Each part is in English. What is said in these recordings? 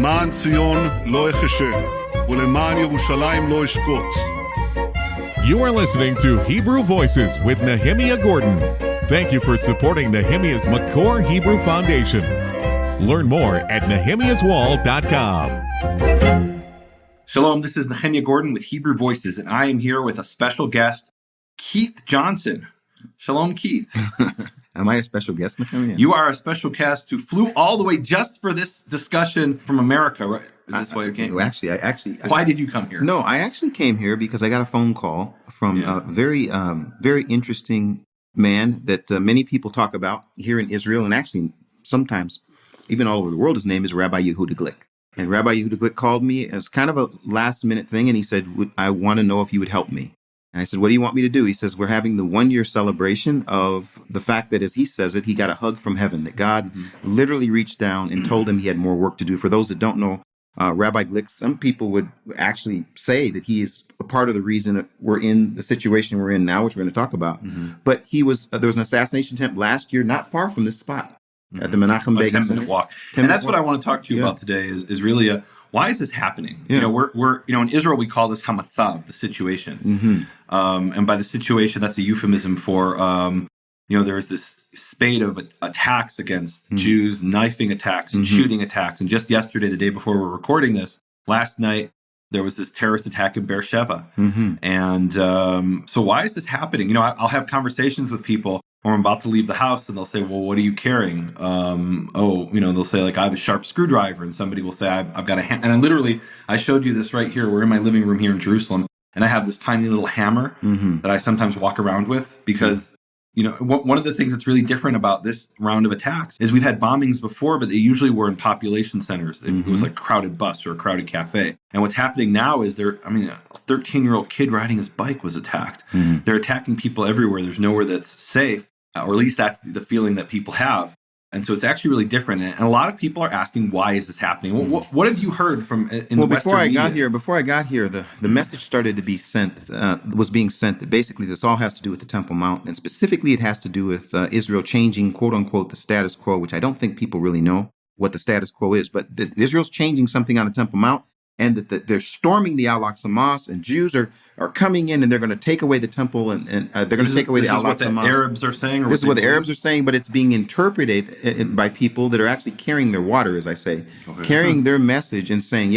למען ציון לא אחשה, ולמען ירושלים לא אשקוט. You are listening to Hebrew Voices with Nehemia Gordon. Thank you for supporting Nehemia's Makor Hebrew Foundation. Learn more at nehemiaswall.com. Shalom, this is Nehemia Gordon with Hebrew Voices, and I am here with a special guest, Keith Johnson. Shalom, Keith. Am I a special guest, Nehemia? You are a special guest who flew all the way just for this discussion from America, right? Is this why you came? Why did you come here? No, I actually came here because I got a phone call from a very interesting man that many people talk about here in Israel, and actually sometimes even all over the world. His name is Rabbi Yehuda Glick. And Rabbi Yehuda Glick called me as kind of a last-minute thing, and he said, I want to know if you would help me. And I said, what do you want me to do? He says, we're having the one-year celebration of the fact that, as he says it, he got a hug from heaven, that God literally reached down and told him he had more work to do. For those that don't know, Rabbi Glick, some people would actually say that he is a part of the reason that we're in the situation we're in now, which we're going to talk about. But he was there was an assassination attempt last year, not far from this spot, at the Menachem Begin Center. 10-minute walk. And that's what I want to talk to you about today is really why is this happening? Yeah. We're in Israel we call this hamatzav, the situation. And by the situation, that's a euphemism for there's this spate of attacks against Jews, knifing attacks and shooting attacks. And just yesterday, the day before we're recording this, last night, there was this terrorist attack in Beersheba. And so why is this happening? I'll have conversations with people when I'm about to leave the house, and they'll say, well, what are you carrying? They'll say, like, I have a sharp screwdriver, and somebody will say, I've got a hand. And I showed you this right here. We're in my living room here in Jerusalem, and I have this tiny little hammer that I sometimes walk around with because, one of the things that's really different about this round of attacks is we've had bombings before, but they usually were in population centers. It was like a crowded bus or a crowded cafe. And what's happening now is a 13-year-old kid riding his bike was attacked. They're attacking people everywhere. There's nowhere that's safe, or at least that's the feeling that people have. And so it's actually really different. And a lot of people are asking, why is this happening? What have you heard from in the Western media? Before I got here, the message started to be was being sent. Basically, this all has to do with the Temple Mount. And specifically, it has to do with Israel changing, quote unquote, the status quo, which I don't think people really know what the status quo is. But Israel's changing something on the Temple Mount, and that they're storming the Al-Aqsa Mosque, and Jews are coming in, and they're going to take away the temple, and they're going to take away the Al-Aqsa Mosque. This is what the Arabs are saying? This is what the Arabs are saying, but it's being interpreted by people that are actually carrying their water, as I say, carrying their message and saying,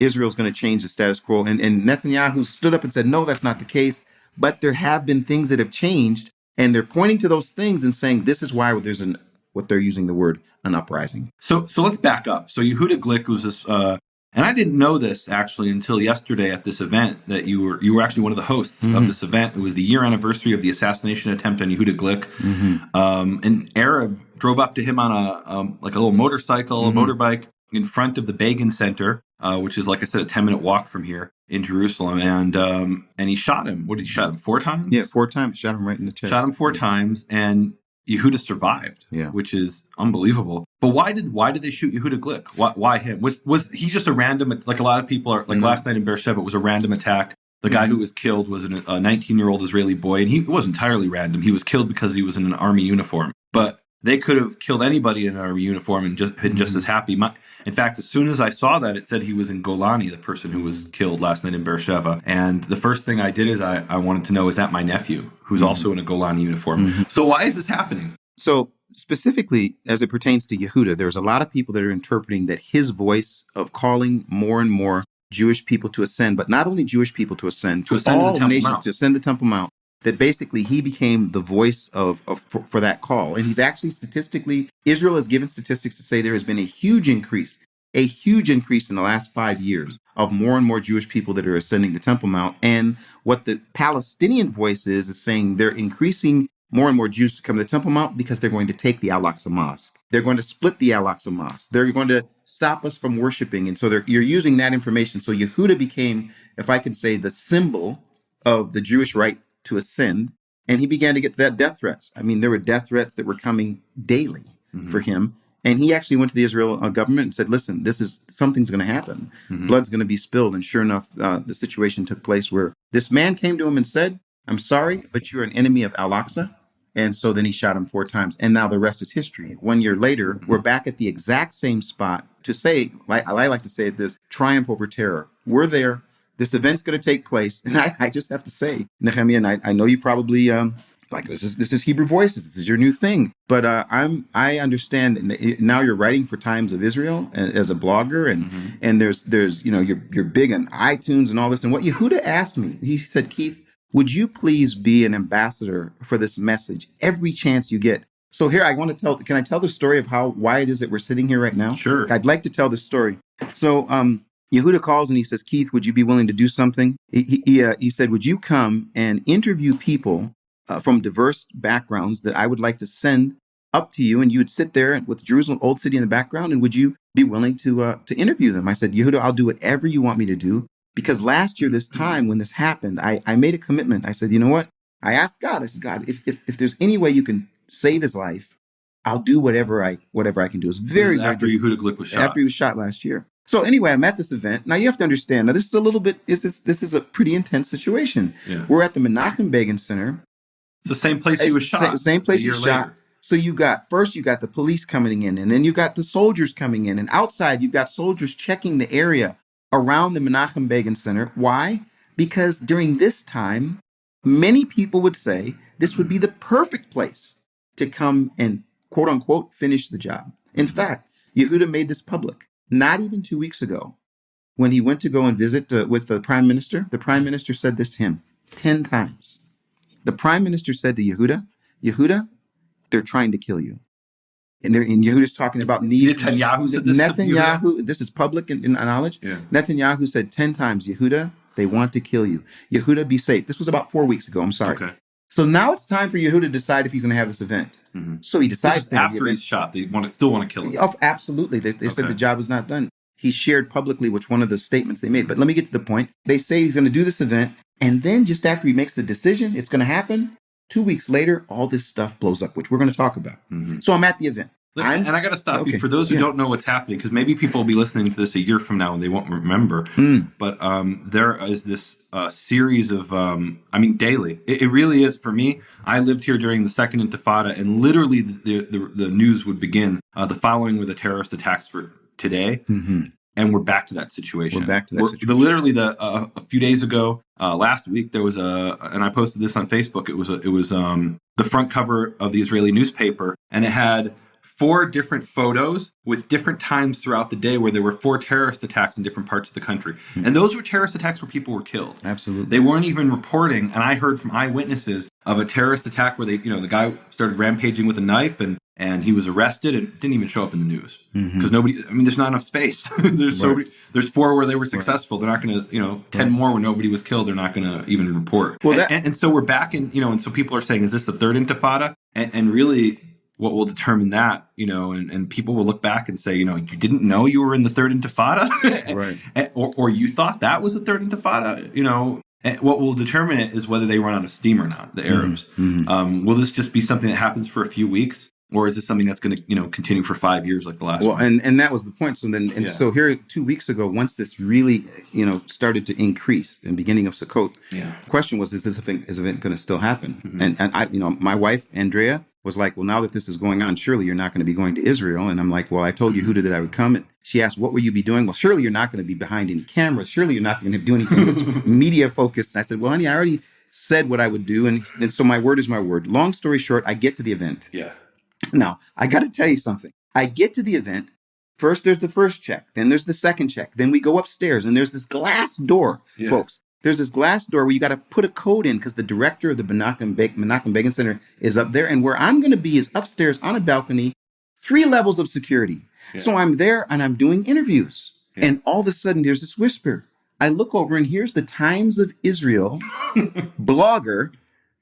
Israel's going to change the status quo. And Netanyahu stood up and said, no, that's not the case. But there have been things that have changed, and they're pointing to those things and saying, this is why there's what they're using the word, an uprising. So let's back up. So Yehuda Glick was this... And I didn't know this actually until yesterday at this event that you were actually one of the hosts of this event. It was the year anniversary of the assassination attempt on Yehuda Glick. An Arab drove up to him on a little motorcycle, a motorbike in front of the Begin Center, which is, like I said, a 10-minute walk from here in Jerusalem. And he shot him. What did he shot him? 4 times? Yeah, 4 times. Shot him right in the chest. Shot him 4 times. And Yehuda survived, which is unbelievable. But why did they shoot Yehuda Glick? Why him? Was he just a random, like a lot of people are, like last night in Beersheba, it was a random attack. The guy who was killed was a 19-year-old Israeli boy, and it wasn't entirely random. He was killed because he was in an army uniform. But they could have killed anybody in an army uniform and just been just as happy. In fact, as soon as I saw that, it said he was in Golani, the person who was killed last night in Beersheba. And the first thing I did is I wanted to know, is that my nephew, who's also in a Golani uniform? So why is this happening? So specifically, as it pertains to Yehuda, there's a lot of people that are interpreting that his voice of calling more and more Jewish people to ascend, but not only Jewish people to ascend to the Temple Mount, to ascend the Temple Mount, that basically he became the voice for that call. And he's actually statistically, Israel has given statistics to say there has been a huge increase in the last 5 years of more and more Jewish people that are ascending the Temple Mount. And what the Palestinian voice is saying they're increasing more and more Jews to come to the Temple Mount because they're going to take the Al-Aqsa Mosque. They're going to split the Al-Aqsa Mosque. They're going to stop us from worshiping. And so you're using that information. So Yehuda became, if I could say, the symbol of the Jewish right to ascend. And he began to get death threats. I mean, there were death threats that were coming daily for him. And he actually went to the Israel government and said, listen, something's going to happen. Blood's going to be spilled. And sure enough, the situation took place where this man came to him and said, I'm sorry, but you're an enemy of Al-Aqsa. And so then he shot him 4 times. And now the rest is history. 1 year later, we're back at the exact same spot to say, like I like to say it, this triumph over terror. We're there. This event's going to take place. And I just have to say, Nehemia, and I know you probably, like this is Hebrew Voices. This is your new thing. But I understand now you're writing for Times of Israel as a blogger, and there's you're big on iTunes and all this. And what Yehuda asked me, he said, Keith, would you please be an ambassador for this message every chance you get? So here can I tell the story of why it is that we're sitting here right now? Sure. I'd like to tell the story. So Yehuda calls and he says, Keith, would you be willing to do something? He said, would you come and interview people from diverse backgrounds that I would like to send up to you, and you would sit there with Jerusalem Old City in the background, and would you be willing to interview them? I said, Yehuda, I'll do whatever you want me to do. Because last year, this time when this happened, I made a commitment. I said, you know what? I asked God, I said, God, if there's any way you can save his life, I'll do whatever I can do. It's very after Yehuda Glick was shot. After he was shot last year. So anyway, I'm at this event. Now you have to understand, this is a little bit, this is a pretty intense situation. Yeah. We're at the Menachem Begin Center. It's the same place he was shot. Same place he was shot. So you got the police coming in, and then you got the soldiers coming in, and outside you've got soldiers checking the area around the Menachem Begin Center. Why? Because during this time, many people would say this would be the perfect place to come and quote unquote finish the job. In fact, Yehuda made this public not even 2 weeks ago when he went to go and visit with the prime minister. The prime minister said this to him 10 times. The prime minister said to Yehuda, they're trying to kill you. And Yehuda's talking about needs. Netanyahu said this to Netanyahu, this is public in knowledge. Yeah. Netanyahu said 10 times, Yehuda, they want to kill you. Yehuda, be safe. This was about 4 weeks ago. I'm sorry. Okay. So now it's time for Yehuda to decide if he's going to have this event. Mm-hmm. So he decides after he's shot. They still want to kill him. Oh, absolutely. They said the job is not done. He shared publicly which one of the statements they made. But let me get to the point. They say he's going to do this event. And then just after he makes the decision, it's going to happen. 2 weeks later, all this stuff blows up, which we're going to talk about. Mm-hmm. So I'm at the event. And I got to stop you for those who don't know what's happening, because maybe people will be listening to this a year from now and they won't remember. But there is this series of, daily. It really is for me. I lived here during the Second Intifada, and literally the news would begin. The following were the terrorist attacks for today. Mm-hmm. And we're back to that situation. Literally, a few days ago, last week, there was and I posted this on Facebook. It was the front cover of the Israeli newspaper, and it had 4 different photos with different times throughout the day where there were 4 terrorist attacks in different parts of the country. Mm-hmm. And those were terrorist attacks where people were killed. Absolutely. They weren't even reporting. And I heard from eyewitnesses of a terrorist attack where the guy started rampaging with a knife and he was arrested and didn't even show up in the news because there's not enough space. There's 4 where they were successful. They're not going to, 10 more where nobody was killed. They're not going to even report. Well, and so we're back in, and so people are saying, is this the third Intifada? And really, what will determine that, and people will look back and say, you didn't know you were in the third Intifada, right? or you thought that was the third Intifada, And what will determine it is whether they run out of steam or not, the Arabs. Mm-hmm. Will this just be something that happens for a few weeks, or is this something that's going to, continue for 5 years like the last one? Well, and that was the point. So then, so here 2 weeks ago, once this really, started to increase in the beginning of Sukkot, the question was, is this event going to still happen? Mm-hmm. And I, my wife, Andrea, was like, well, now that this is going on, surely you're not going to be going to Israel. And I'm like, well, I told Yehuda that I would come. And she asked, what will you be doing? Well, surely you're not going to be behind any cameras. Surely you're not going to do anything that's media focused. And I said, well, honey, I already said what I would do. And so my word is my word. Long story short, I get to the event. Yeah. Now, I got to tell you something. I get to the event. First, there's the first check. Then there's the second check. Then we go upstairs and there's this glass door, folks. There's this glass door where you got to put a code in because the director of the Menachem Begin Center is up there. And where I'm going to be is upstairs on a balcony, 3 levels of security. Yeah. So I'm there and I'm doing interviews. Yeah. And all of a sudden there's this whisper. I look over and here's the Times of Israel blogger,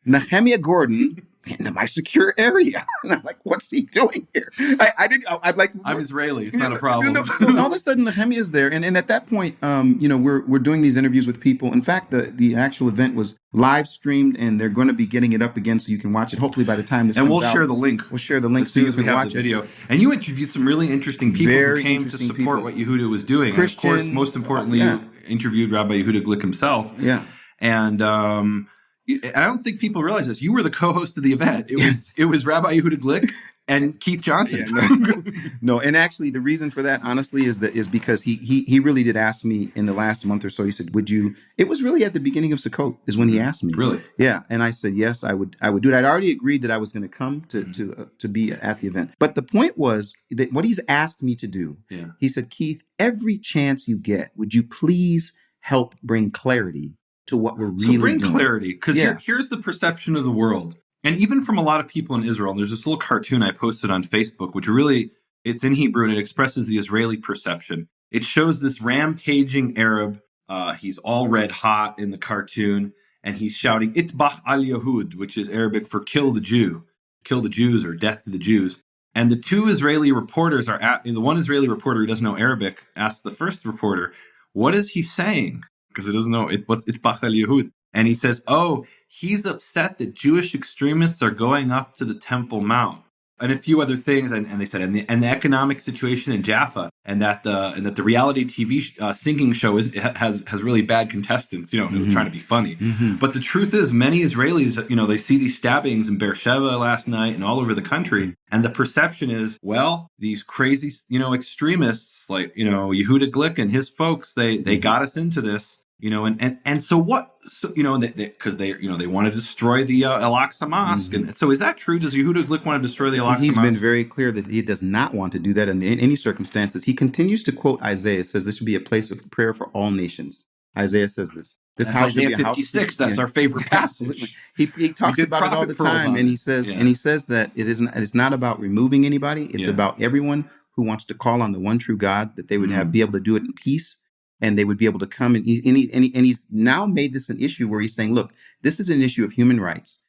Nehemia Gordon, in my secure area. And I'm like, what's he doing here? I'm Israeli. It's not a problem. So all of a sudden, Nehemia is there. And at that point, we're doing these interviews with people. In fact, the actual event was live streamed and they're going to be getting it up again so you can watch it. Hopefully by the time this comes out. And we'll share the link. We'll share the link so you can watch the video. And you interviewed some really interesting people who came to support what Yehuda was doing. Christian, and of course, most importantly, you interviewed Rabbi Yehuda Glick himself. Yeah. And I don't think people realize this. You were the co-host of the event. It was Rabbi Yehuda Glick and Keith Johnson. No, and actually the reason for that, honestly, is because he really did ask me in the last month or so. He said, "Would you?" It was really at the beginning of Sukkot is when he asked me. Really? Yeah, and I said yes, I would do it. I'd already agreed that I was going to come to be at the event. But the point was that what he's asked me to do. Yeah. He said, "Keith, every chance you get, would you please help bring clarity to what we're really bring doing?" clarity, because here's the perception of the world. And even from a lot of people in Israel, and there's this little cartoon I posted on Facebook, which really, it's in Hebrew and it expresses the Israeli perception. It shows this rampaging Arab. He's all red hot in the cartoon, and he's shouting, "Itbach al Yahud," which is Arabic for kill the Jew, kill the Jews or death to the Jews. And the two Israeli reporters the one Israeli reporter who doesn't know Arabic asked the first reporter, "What is he saying?" Because he doesn't know what's Itbach al Yahud. And he says, "Oh, he's upset that Jewish extremists are going up to the Temple Mount," and a few other things. And they said, and the economic situation in Jaffa, and that the reality TV singing show has really bad contestants. It was trying to be funny. But the truth is, many Israelis, they see these stabbings in Beersheba last night and all over the country, and the perception is, well, these crazy, extremists like Yehuda Glick and his folks, they got us into this. And so what? So because they want to destroy the Al-Aqsa Mosque, and so is that true? Does Yehuda Glick want to destroy the Al-Aqsa Mosque? He's been very clear that he does not want to do that in any circumstances. He continues to quote Isaiah. Says this should be a place of prayer for all nations. Isaiah says this. This That's house should Isaiah be a house. 56. That's our favorite passage. He talks about it all the time, and he says that it's not about removing anybody. It's about everyone who wants to call on the one true God, that they would be able to do it in peace. And they would be able to come and he's now made this an issue where he's saying, look, this is an issue of human rights.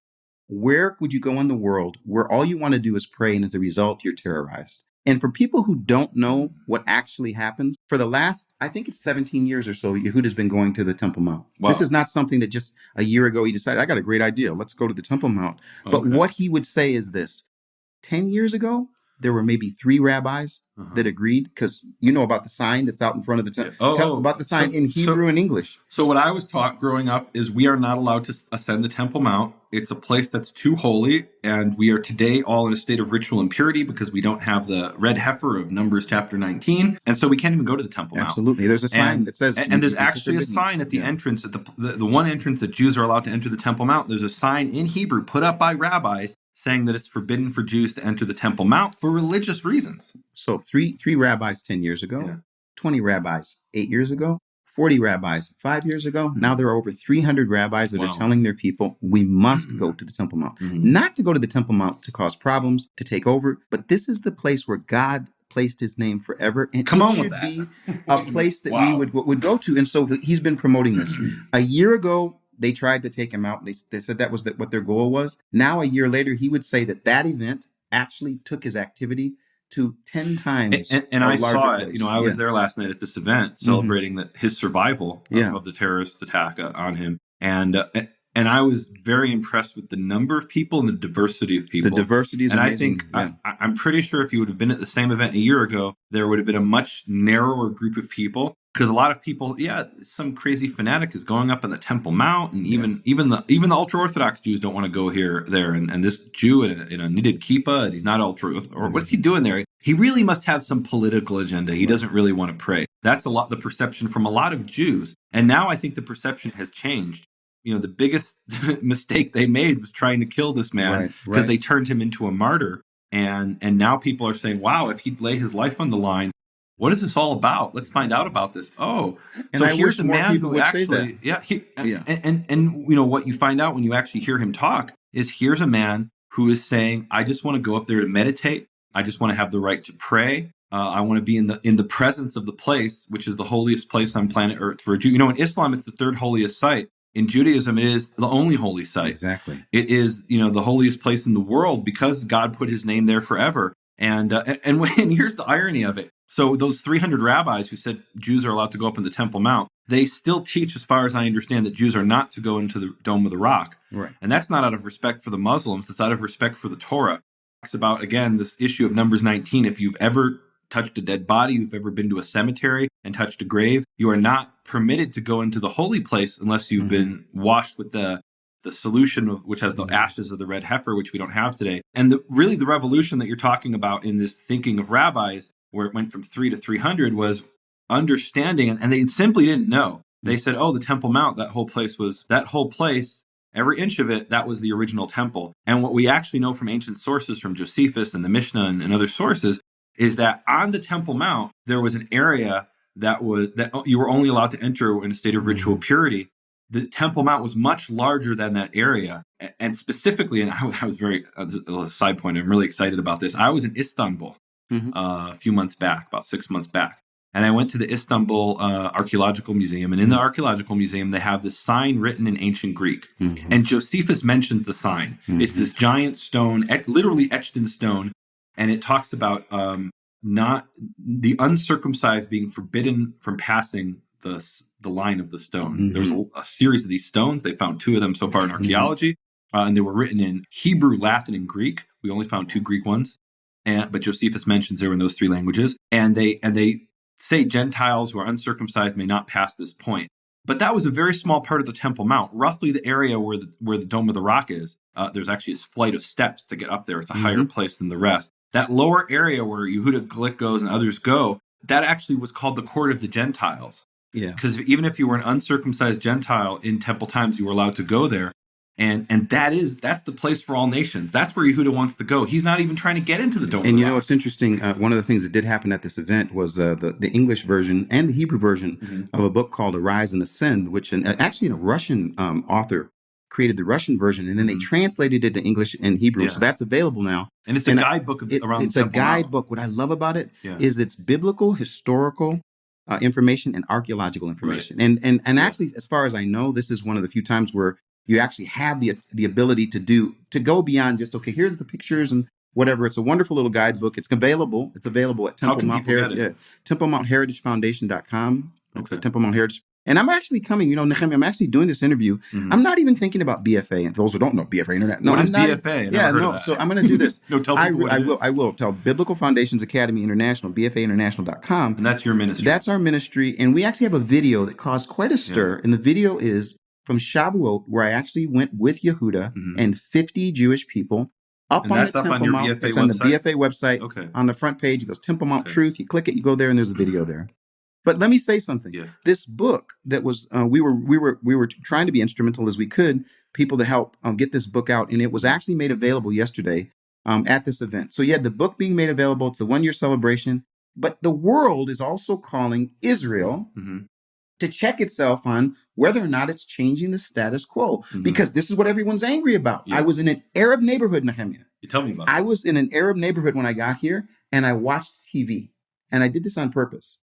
Where would you go in the world where all you want to do is pray, and as a result, you're terrorized? And for people who don't know what actually happens, for the last, I think it's 17 years or so, Yehuda's been going to the Temple Mount. Wow. This is not something that just a year ago he decided, I got a great idea. Let's go to the Temple Mount. Okay. But what he would say is this: 10 years ago, there were maybe 3 rabbis that agreed, because about the sign that's out in front of the temple. About the sign in Hebrew and English. So what I was taught growing up is we are not allowed to ascend the Temple Mount. It's a place that's too holy, and we are today all in a state of ritual impurity because we don't have the red heifer of Numbers chapter 19, and so we can't even go to the Temple Mount. Absolutely. There's a sign that says... And there's actually a sign at the entrance, at the one entrance that Jews are allowed to enter the Temple Mount. There's a sign in Hebrew put up by rabbis saying that it's forbidden for Jews to enter the Temple Mount for religious reasons. So three rabbis 10 years ago, 20 rabbis 8 years ago, 40 rabbis 5 years ago. Now there are over 300 rabbis that are telling their people, we must go to the Temple Mount. Not to go to the Temple Mount to cause problems, to take over, but this is the place where God placed his name forever. And it should be a place that we would go to. And so he's been promoting this. A year ago, they tried to take him out. They said that was what their goal was. Now, a year later, he would say that event actually took his activity to 10 times. And I saw it. I was there last night at this event celebrating his survival of the terrorist attack on him. And I was very impressed with the number of people and the diversity of people. The diversity is amazing. And I think I'm pretty sure if you would have been at the same event a year ago, there would have been a much narrower group of people. Because a lot of people, some crazy fanatic is going up on the Temple Mount, and even the ultra Orthodox Jews don't want to go there. And this Jew in a knitted kippah, and he's not ultra. Or what's he doing there? He really must have some political agenda. He doesn't really want to pray. That's the perception from a lot of Jews. And now I think the perception has changed. The biggest mistake they made was trying to kill this man because they turned him into a martyr. And now people are saying, wow, if he'd lay his life on the line, what is this all about? Let's find out about this. Oh, and so here's a man who actually, and what you find out when you actually hear him talk is here's a man who is saying, I just want to go up there to meditate. I just want to have the right to pray. I want to be in the presence of the place, which is the holiest place on planet Earth for a Jew. In Islam, it's the third holiest site. In Judaism, it is the only holy site. Exactly. It is, the holiest place in the world because God put his name there forever. And here's the irony of it. So those 300 rabbis who said Jews are allowed to go up in the Temple Mount, they still teach, as far as I understand, that Jews are not to go into the Dome of the Rock. Right. And that's not out of respect for the Muslims. It's out of respect for the Torah. It's about, again, this issue of Numbers 19. If you've ever touched a dead body, you've ever been to a cemetery and touched a grave, you are not permitted to go into the holy place unless you've been washed with the the solution, which has the ashes of the red heifer, which we don't have today. And really the revolution that you're talking about in this thinking of rabbis, where it went from 3 to 300, was understanding, and they simply didn't know. They said, oh, the Temple Mount, that whole place, every inch of it, that was the original temple. And what we actually know from ancient sources, from Josephus and the Mishnah and other sources, is that on the Temple Mount, there was an area that you were only allowed to enter in a state of ritual purity. The Temple Mount was much larger than that area. And specifically, and I was a side point, I'm really excited about this. I was in Istanbul a few months back, about 6 months back. And I went to the Istanbul Archaeological Museum. And in the Archaeological Museum, they have this sign written in ancient Greek. And Josephus mentions the sign. It's this giant stone, literally etched in stone. And it talks about not the uncircumcised being forbidden from passing the line of the stone. There's a series of these stones. They found 2 of them so far in archaeology. And they were written in Hebrew, Latin, and Greek. We only found 2 Greek ones. But Josephus mentions they were in those 3 languages. And they say Gentiles who are uncircumcised may not pass this point. But that was a very small part of the Temple Mount, roughly the area where the Dome of the Rock is. There's actually a flight of steps to get up there. It's a higher place than the rest. That lower area where Yehuda Glick goes and others go, that actually was called the Court of the Gentiles. Yeah. Because even if you were an uncircumcised Gentile in temple times, you were allowed to go there. And that's the place for all nations. That's where Yehuda wants to go. He's not even trying to get into the Dome. And you know, it's interesting. One of the things that did happen at this event was the English version and the Hebrew version of a book called Arise and Ascend, which actually a Russian author created the Russian version, and then they translated it to English and Hebrew. Yeah. So that's available now. And it's a guidebook around it's a guidebook. What I love about it is it's biblical, historical information, and archaeological information. Right. And actually, as far as I know, this is one of the few times where you actually have the ability to go beyond just, okay, here's the pictures and whatever. It's a wonderful little guidebook. It's available. It's available at Temple Mount Heritage, TempleMountHeritageFoundation.com. It's at Temple Mount Heritage. And I'm actually coming, Nehemia, I'm actually doing this interview. I'm not even thinking about BFA. And those who don't know BFA Internet. No, what is not, BFA? So I'm going to do this. No, tell people I will tell Biblical Foundations Academy International, BFAinternational.com. And that's your ministry. That's our ministry. And we actually have a video that caused quite a stir. And the video is from Shavuot, where I actually went with Yehuda and 50 Jewish people up on the Temple Mount. It's on the BFA website. Okay. On the front page, it goes Temple Mount Truth. You click it, you go there, and there's a video there. But let me say something. Yeah. This book that was we were trying to be instrumental as we could, people to help get this book out, and it was actually made available yesterday at this event. So you had the book being made available. It's a 1-year celebration, but the world is also calling Israel to check itself on whether or not it's changing the status quo, because this is what everyone's angry about. Yeah. I was in an Arab neighborhood, Nehemia. You tell me about. I was in an Arab neighborhood when I got here, and I watched TV, and I did this on purpose.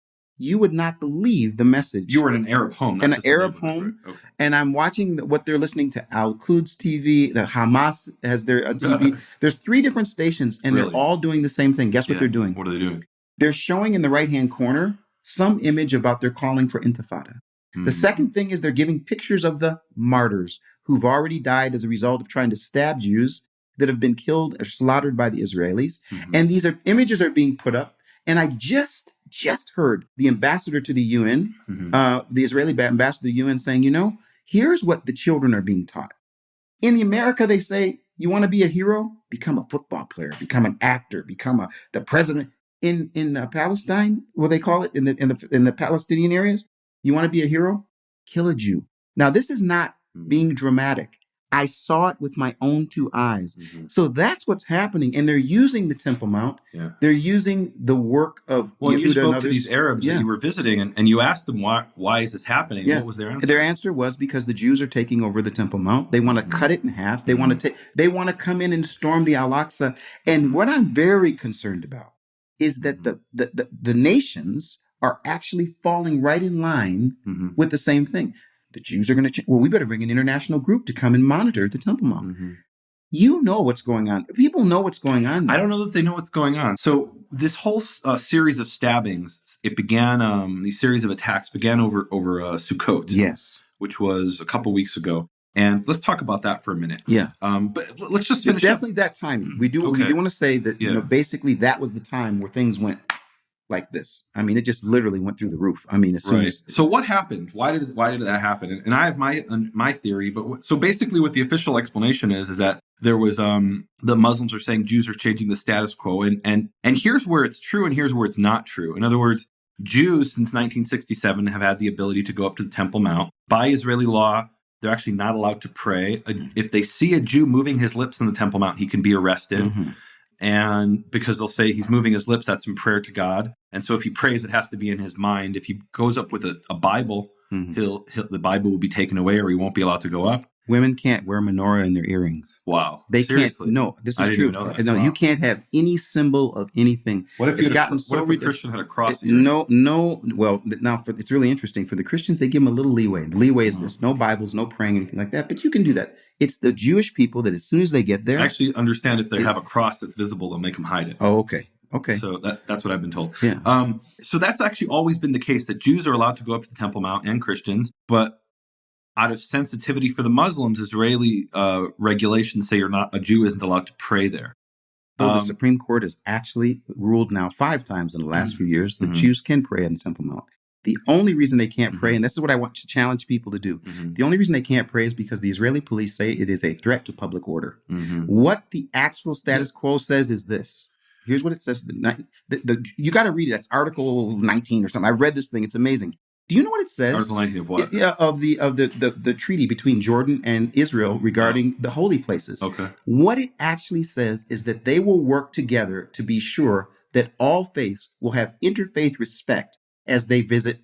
You would not believe the message. You were in an Arab home. In an Arab home. Right? Okay. And I'm watching what they're listening to. Al-Quds TV, the Hamas has their TV. There's 3 different stations, and they're all doing the same thing. Guess what they're doing? What are they doing? They're showing in the right-hand corner some image about their calling for intifada. The second thing is they're giving pictures of the martyrs who've already died as a result of trying to stab Jews that have been killed or slaughtered by the Israelis. And these images are being put up. And I just heard the ambassador to the UN, the Israeli ambassador to the UN saying, here's what the children are being taught. In America, they say, you want to be a hero? Become a football player, become an actor, become the president. In Palestine, what they call it, in the Palestinian areas, you want to be a hero? Kill a Jew. Now, this is not being dramatic. I saw it with my own 2 eyes. So that's what's happening. And they're using the Temple Mount. Yeah. They're using the work of Yehuda you spoke and others. To these Arabs that you were visiting, and you asked them, why is this happening? Yeah. What was their answer? Their answer was because the Jews are taking over the Temple Mount. They want to cut it in half. They want to come in and storm the Al-Aqsa. And what I'm very concerned about is that the nations are actually falling right in line with the same thing. The Jews are going to change. Well, we better bring an international group to come and monitor the Temple Mount. You know what's going on. People know what's going on there. I don't know that they know what's going on. So this whole series of stabbings, it began, these series of attacks began over Sukkot. Yes. Which was a couple weeks ago. And let's talk about that for a minute. Yeah. But let's just finish. It's definitely that time. We do want to say that, basically that was the time where things went like this. I mean, it just literally went through the roof. I mean, as soon as So what happened? Why did that happen? And I have my theory, but so basically what the official explanation is that there was the Muslims are saying Jews are changing the status quo, and here's where it's true and here's where it's not true. In other words, Jews since 1967 have had the ability to go up to the Temple Mount. By Israeli law, they're actually not allowed to pray. If they see a Jew moving his lips on the Temple Mount, he can be arrested. Mm-hmm. And because they'll say he's moving his lips, that's in prayer to God. And so if he prays, it has to be in his mind. If he goes up with a Bible, Mm-hmm. the Bible will be taken away, or he won't be allowed to go up. Women can't wear menorah in their earrings. Wow. They Seriously? can't. No, this I is didn't true. even know that. No, Wow. you can't have any symbol of anything. What if it's you gotten what so if a Christian had a cross? Here? No. Well, now it's really interesting. For the Christians, they give them a little leeway. The leeway is this: no Bibles, no praying, anything like that. But you can do that. It's the Jewish people that as soon as they get there, I actually understand if they have a cross that's visible, they'll make them hide it. oh, okay. Okay. So that's what I've been told. Yeah. So that's actually always been the case, that Jews are allowed to go up to the Temple Mount and Christians, but out of sensitivity for the Muslims, Israeli regulations say a Jew isn't allowed to pray there. Though the Supreme Court has actually ruled now 5 times in the last few years that Jews can pray on the Temple Mount. The only reason they can't pray, and this is what I want to challenge people to do, the only reason they can't pray is because the Israeli police say it is a threat to public order. What the actual status quo says is this. Here's what it says. You got to read it. That's Article 19 or something. I read this thing. It's amazing. Do you know what it says? Article 19 of what? Yeah, of the treaty between Jordan and Israel regarding the holy places. Okay. What it actually says is that they will work together to be sure that all faiths will have interfaith respect as they visit.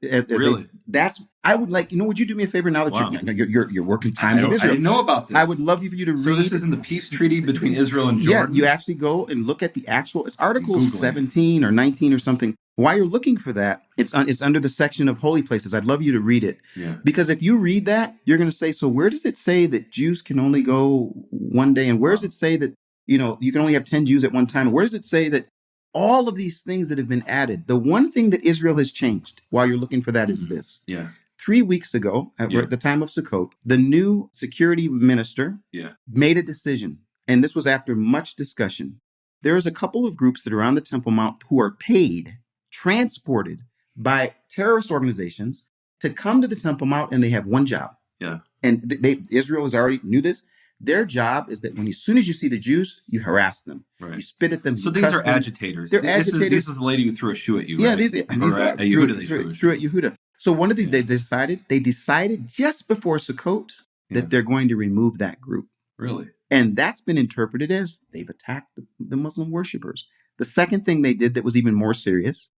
Really? I would like, would you do me a favor now that Wow. you're working times of I Israel? didn't know about this. I would love for you to read. So this is in the peace treaty between Israel and Jordan? Yeah, you actually go and look at the actual, it's Article Googling. 17 or 19 or something. While you're looking for that, it's under the section of holy places. I'd love you to read it. Yeah. Because if you read that, you're going to say, so where does it say that Jews can only go one day? And where does it say that, you can only have 10 Jews at one time? Where does it say that all of these things that have been added? The one thing that Israel has changed while you're looking for that is this. Yeah. 3 weeks ago, at the time of Sukkot, the new security minister made a decision. And this was after much discussion. There is a couple of groups that are on the Temple Mount who are paid, transported by terrorist organizations to come to the Temple Mount, and they have one job. Yeah. And Israel has already knew this. Their job is that as soon as you see the Jews, you harass them. Right. You spit at them. So you these cuss are them. agitators. They're agitators. This is the lady who threw a shoe at you. Yeah, right? these Or at Yehuda they threw at Yehuda. So one of the they decided just before Sukkot that they're going to remove that group. Really? And that's been interpreted as they've attacked the Muslim worshipers. The second thing they did that was even more serious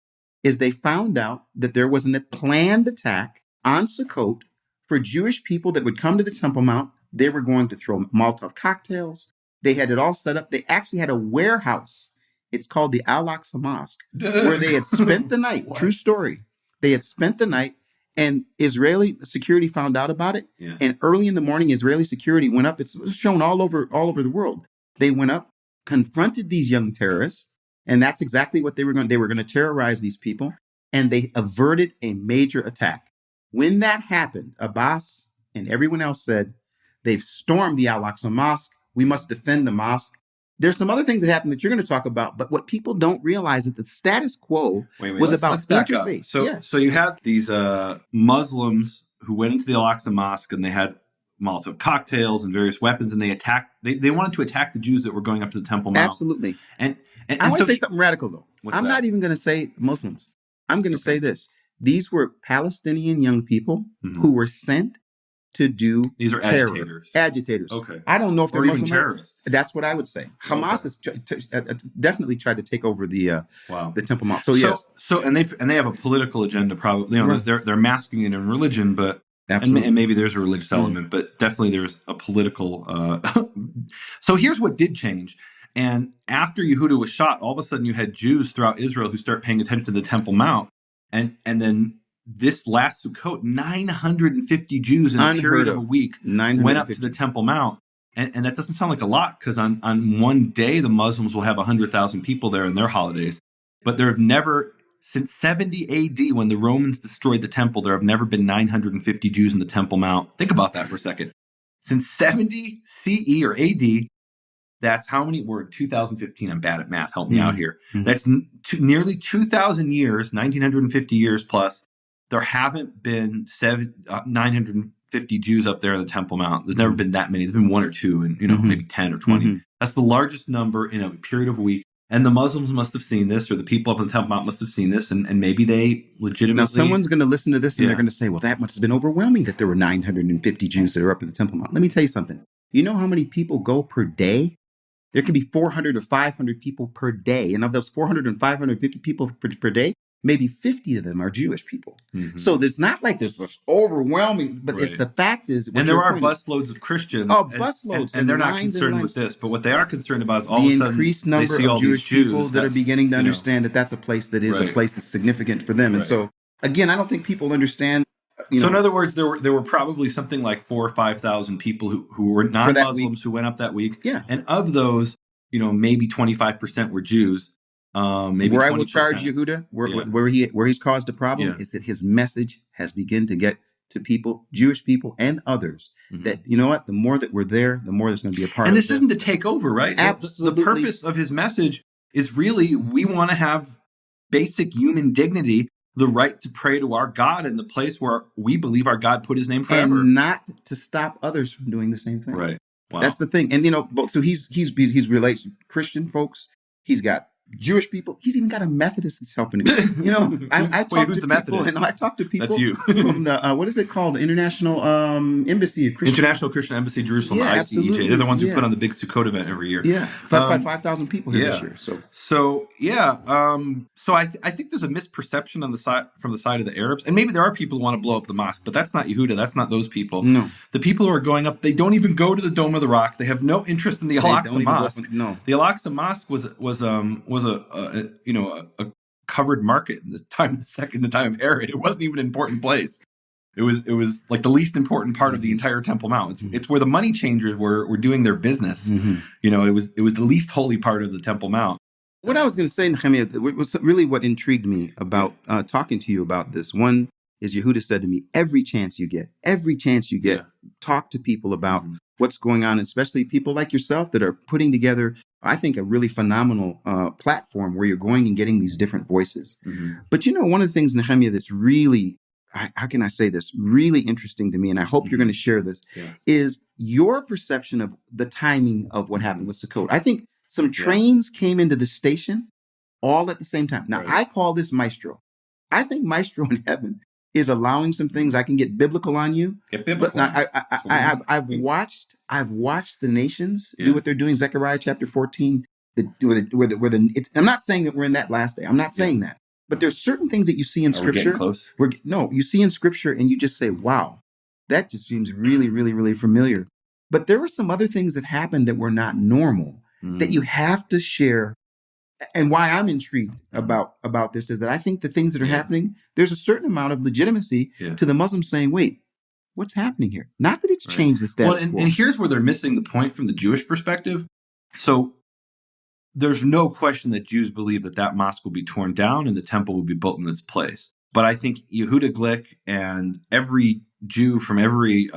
is they found out that there was a planned attack on Sukkot for Jewish people that would come to the Temple Mount. They were going to throw Molotov cocktails. They had it all set up. They actually had a warehouse. It's called the Al-Aqsa Mosque, where they had spent the night. True story. They had spent the night, and Israeli security found out about it. Yeah. And early in the morning, Israeli security went up. It's shown all over the world. They went up, confronted these young terrorists, and that's exactly what they were going. They were going to terrorize these people, and they averted a major attack. When that happened, Abbas and everyone else said, they've stormed the Al-Aqsa Mosque. We must defend the mosque. There's some other things that happened that you're going to talk about, but what people don't realize is that the status quo was about interfaith. So you had these Muslims who went into the Al-Aqsa Mosque, and they had Molotov cocktails and various weapons, and they attacked. They wanted to attack the Jews that were going up to the Temple Mount. Absolutely. And I want to say something radical, though. I'm not even going to say Muslims. I'm going to say this. These were Palestinian young people who were sent to do These are terror. agitators. Okay. I don't know if they're or even Muslim terrorists. That's what I would say. Hamas has definitely tried to take over the Temple Mount. So yes. So and they have a political agenda. Probably they're masking it in religion, but and maybe there's a religious element, but definitely there's a political. So here's what did change. And after Yehuda was shot, all of a sudden you had Jews throughout Israel who start paying attention to the Temple Mount, and then this last Sukkot, 950 Jews in a period of a week went up to the Temple Mount. And that doesn't sound like a lot, because on one day, the Muslims will have 100,000 people there in their holidays. But there have never, since 70 AD, when the Romans destroyed the temple, there have never been 950 Jews in the Temple Mount. Think about that for a second. Since 70 CE or AD, That's how many, we're in 2015. I'm bad at math. Help me out here. Mhm. That's nearly 2,000 years, 1,950 years plus. There haven't been 950 Jews up there in the Temple Mount. There's never been that many. There's been one or two, and maybe 10 or 20. That's the largest number in a period of a week. And the Muslims must have seen this, or the people up in the Temple Mount must have seen this, and maybe they legitimately. Now, someone's going to listen to this and they're going to say, well, that must have been overwhelming that there were 950 Jews that are up in the Temple Mount. Let me tell you something. You know how many people go per day? There can be 400 or 500 people per day. And of those 400 and 550 people per day, maybe 50 of them are Jewish people. So it's not like this was overwhelming, but it's the fact is. And there are busloads of Christians. Oh, busloads. And they're not concerned with this. But what they are concerned about is all of a the sudden increased number of Jewish people that are beginning to understand that that's a place that is a place that's significant for them. And so, again, I don't think people understand. So in other words, there were probably something like 4,000 or 5,000 people who were non-Muslims who went up that week. Yeah. And of those, maybe 25% were Jews. Maybe where 20%. I will charge Yehuda, where he's caused a problem is that his message has begun to get to people, Jewish people and others, that, you know what, the more that we're there, the more there's going to be a part of this. And this isn't to take over, right? Absolutely. The purpose of his message is really, we want to have basic human dignity, the right to pray to our God in the place where we believe our God put his name forever. And not to stop others from doing the same thing. Right. Wow. That's the thing. And, so he's relates Christian folks. He's got Jewish people. He's even got a Methodist that's helping him. I talk who's to the people, Methodist? and I talk to people. That's you. From the what is it called? International Embassy of Christian. International Christian Embassy Jerusalem, Yeah, ICEJ. absolutely. They're the ones who put on the big Sukkot event every year. Yeah, 5,000 people here this year. So I think there's a misperception on the side from the side of the Arabs, and maybe there are people who want to blow up the mosque, but that's not Yehuda. That's not those people. No, the people who are going up, they don't even go to the Dome of the Rock. They have no interest in the Al-Aqsa Mosque. The Al-Aqsa Mosque was a covered market in the time of Herod. It wasn't even an important place. It was like the least important part of the entire Temple Mount. It's where the money changers were doing their business. It was the least holy part of the Temple Mount. What I was going to say, Nehemia, was really what intrigued me about talking to you about this. One is Yehuda said to me, every chance you get, talk to people about what's going on, especially people like yourself that are putting together, I think, a really phenomenal platform where you're going and getting these different voices. But one of the things, Nehemia, that's really, how can I say this, really interesting to me, and I hope you're going to share this, is your perception of the timing of what happened with Sukkot. I think some trains came into the station all at the same time. Now, I call this Maestro. I think Maestro in heaven is allowing some things. I can get biblical on you. Get biblical. But I've watched the nations do what they're doing. Zechariah chapter 14. I'm not saying that we're in that last day. I'm not saying that. But there's certain things that you see in Scripture. You see in Scripture, and you just say, "Wow, that just seems really, really, really familiar." But there were some other things that happened that were not normal that you have to share. And why I'm intrigued about this is that I think the things that are happening, there's a certain amount of legitimacy to the Muslims saying, wait, what's happening here? Not that it's changed the status quo. And here's where they're missing the point from the Jewish perspective. So there's no question that Jews believe that mosque will be torn down and the temple will be built in its place. But I think Yehuda Glick and every Jew from every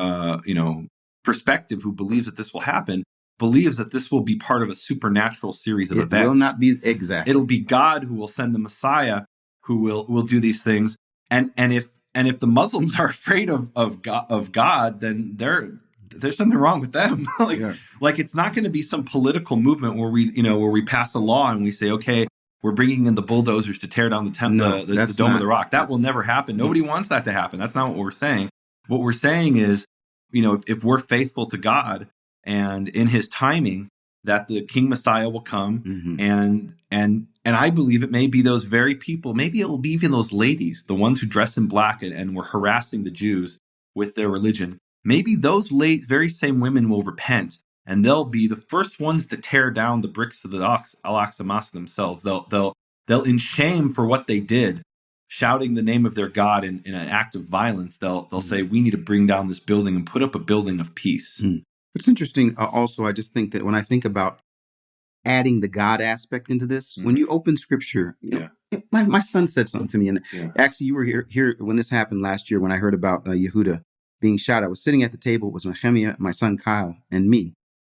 perspective who believes that this will happen believes that this will be part of a supernatural series of events. It will not be exactly. It'll be God who will send the Messiah who will do these things. And if the Muslims are afraid of God, then there's something wrong with them. Like it's not going to be some political movement where we pass a law and we say, okay, we're bringing in the bulldozers to tear down the Dome of the Rock. That will never happen. Nobody wants that to happen. That's not what we're saying. What we're saying is, if we're faithful to God and in his timing, that the King Messiah will come, and I believe it may be those very people, maybe it will be even those ladies, the ones who dress in black and were harassing the Jews with their religion. Maybe those very same women will repent, and they'll be the first ones to tear down the bricks of the Al-Aqsa Mosque themselves. They'll in shame for what they did, shouting the name of their God in an act of violence. They'll say, we need to bring down this building and put up a building of peace. It's interesting. Also, I just think that when I think about adding the God aspect into this, when you open Scripture, my son said something to me, and actually, you were here when this happened last year when I heard about Yehuda being shot. I was sitting at the table. It was Nehemia, my son Kyle, and me,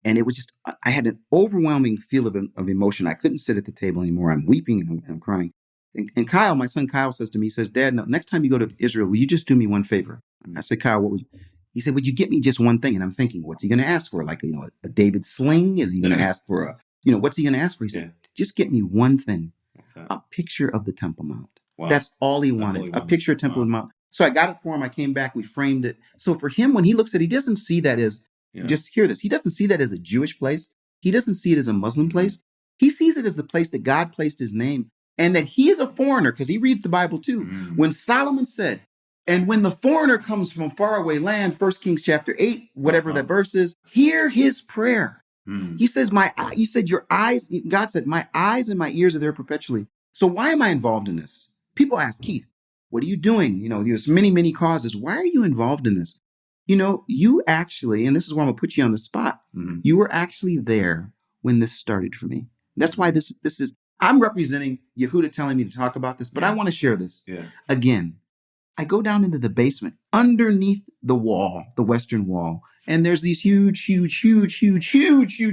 And it was just, I had an overwhelming feel of emotion. I couldn't sit at the table anymore. I'm weeping and I'm crying. And Kyle, my son Kyle, says to me, he says, Dad, no, next time you go to Israel, will you just do me one favor? I said, Kyle, what would you? He said, would you get me just one thing? And I'm thinking, what's he going to ask for? Like, a David sling? Is he going to ask for what's he going to ask for? He said, just get me one thing, a picture of the Temple Mount. Wow. That's all he wanted, a picture of Temple Mount. So I got it for him. I came back, we framed it. So for him, when he looks at it, he doesn't see that as, just hear this, he doesn't see that as a Jewish place. He doesn't see it as a Muslim place. He sees it as the place that God placed his name, and that he is a foreigner, because he reads the Bible too. When Solomon said, and when the foreigner comes from faraway land, 1 Kings chapter 8, whatever that verse is, hear his prayer. He says, you said your eyes, God said, my eyes and my ears are there perpetually. So why am I involved in this? People ask, Keith, what are you doing? There's many, many causes. Why are you involved in this? You actually, and this is why I'm gonna put you on the spot, you were actually there when this started for me. That's why this is, I'm representing Yehuda telling me to talk about this, but I want to share this. Again, I go down into the basement underneath the wall, the western wall, and there's these huge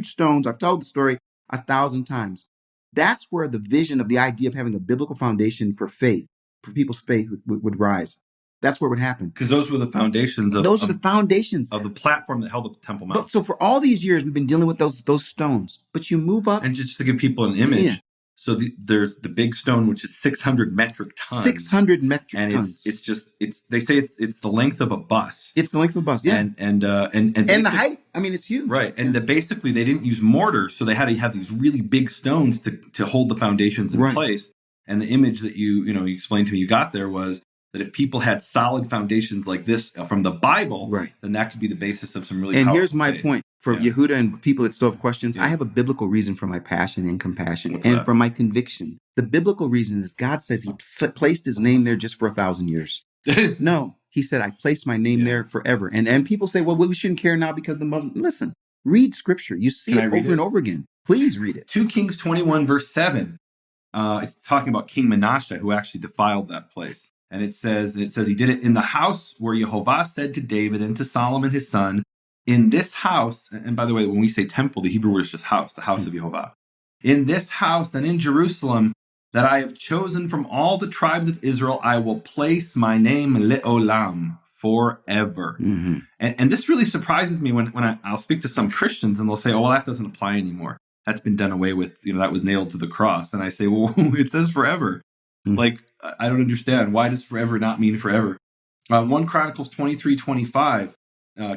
stones. I've told the story 1,000 times. That's where the vision of the idea of having a biblical foundation for faith, for people's faith would rise. That's where it would happen. Because those were the foundations of the platform that held up the Temple Mount. So for all these years, we've been dealing with those stones. But you move up. And just to give people an image, so there's the big stone, which is 600 metric tons. 600 metric tons. And they say it's the length of a bus. It's the length of a bus, yeah. And the height, it's huge. Right. And basically they didn't use mortar, so they had to have these really big stones to hold the foundations in place. And the image that you explained to me you got there was that if people had solid foundations like this from the Bible, then that could be the basis of some really powerful here's my faith. point for Yehuda and people that still have questions. I have a biblical reason for my passion and compassion for my conviction. The biblical reason is God says he placed his name there just for 1,000 years. No, he said, I placed my name there forever. And people say, well, we shouldn't care now because the Muslim. Listen, read scripture. You see it over and over again. Please read it. 2 Kings 21 verse 7. It's talking about King Manasseh, who actually defiled that place. And it says he did it in the house where Yehovah said to David and to Solomon his son, in this house, and by the way, when we say temple, the Hebrew word is just house, the house of Yehovah. In this house and in Jerusalem that I have chosen from all the tribes of Israel, I will place my name le'olam, forever. And this really surprises me when I'll speak to some Christians and they'll say, oh, well, that doesn't apply anymore. That's been done away with, that was nailed to the cross. And I say, well, it says forever. Like, I don't understand. Why does forever not mean forever? 1 Chronicles 23:25.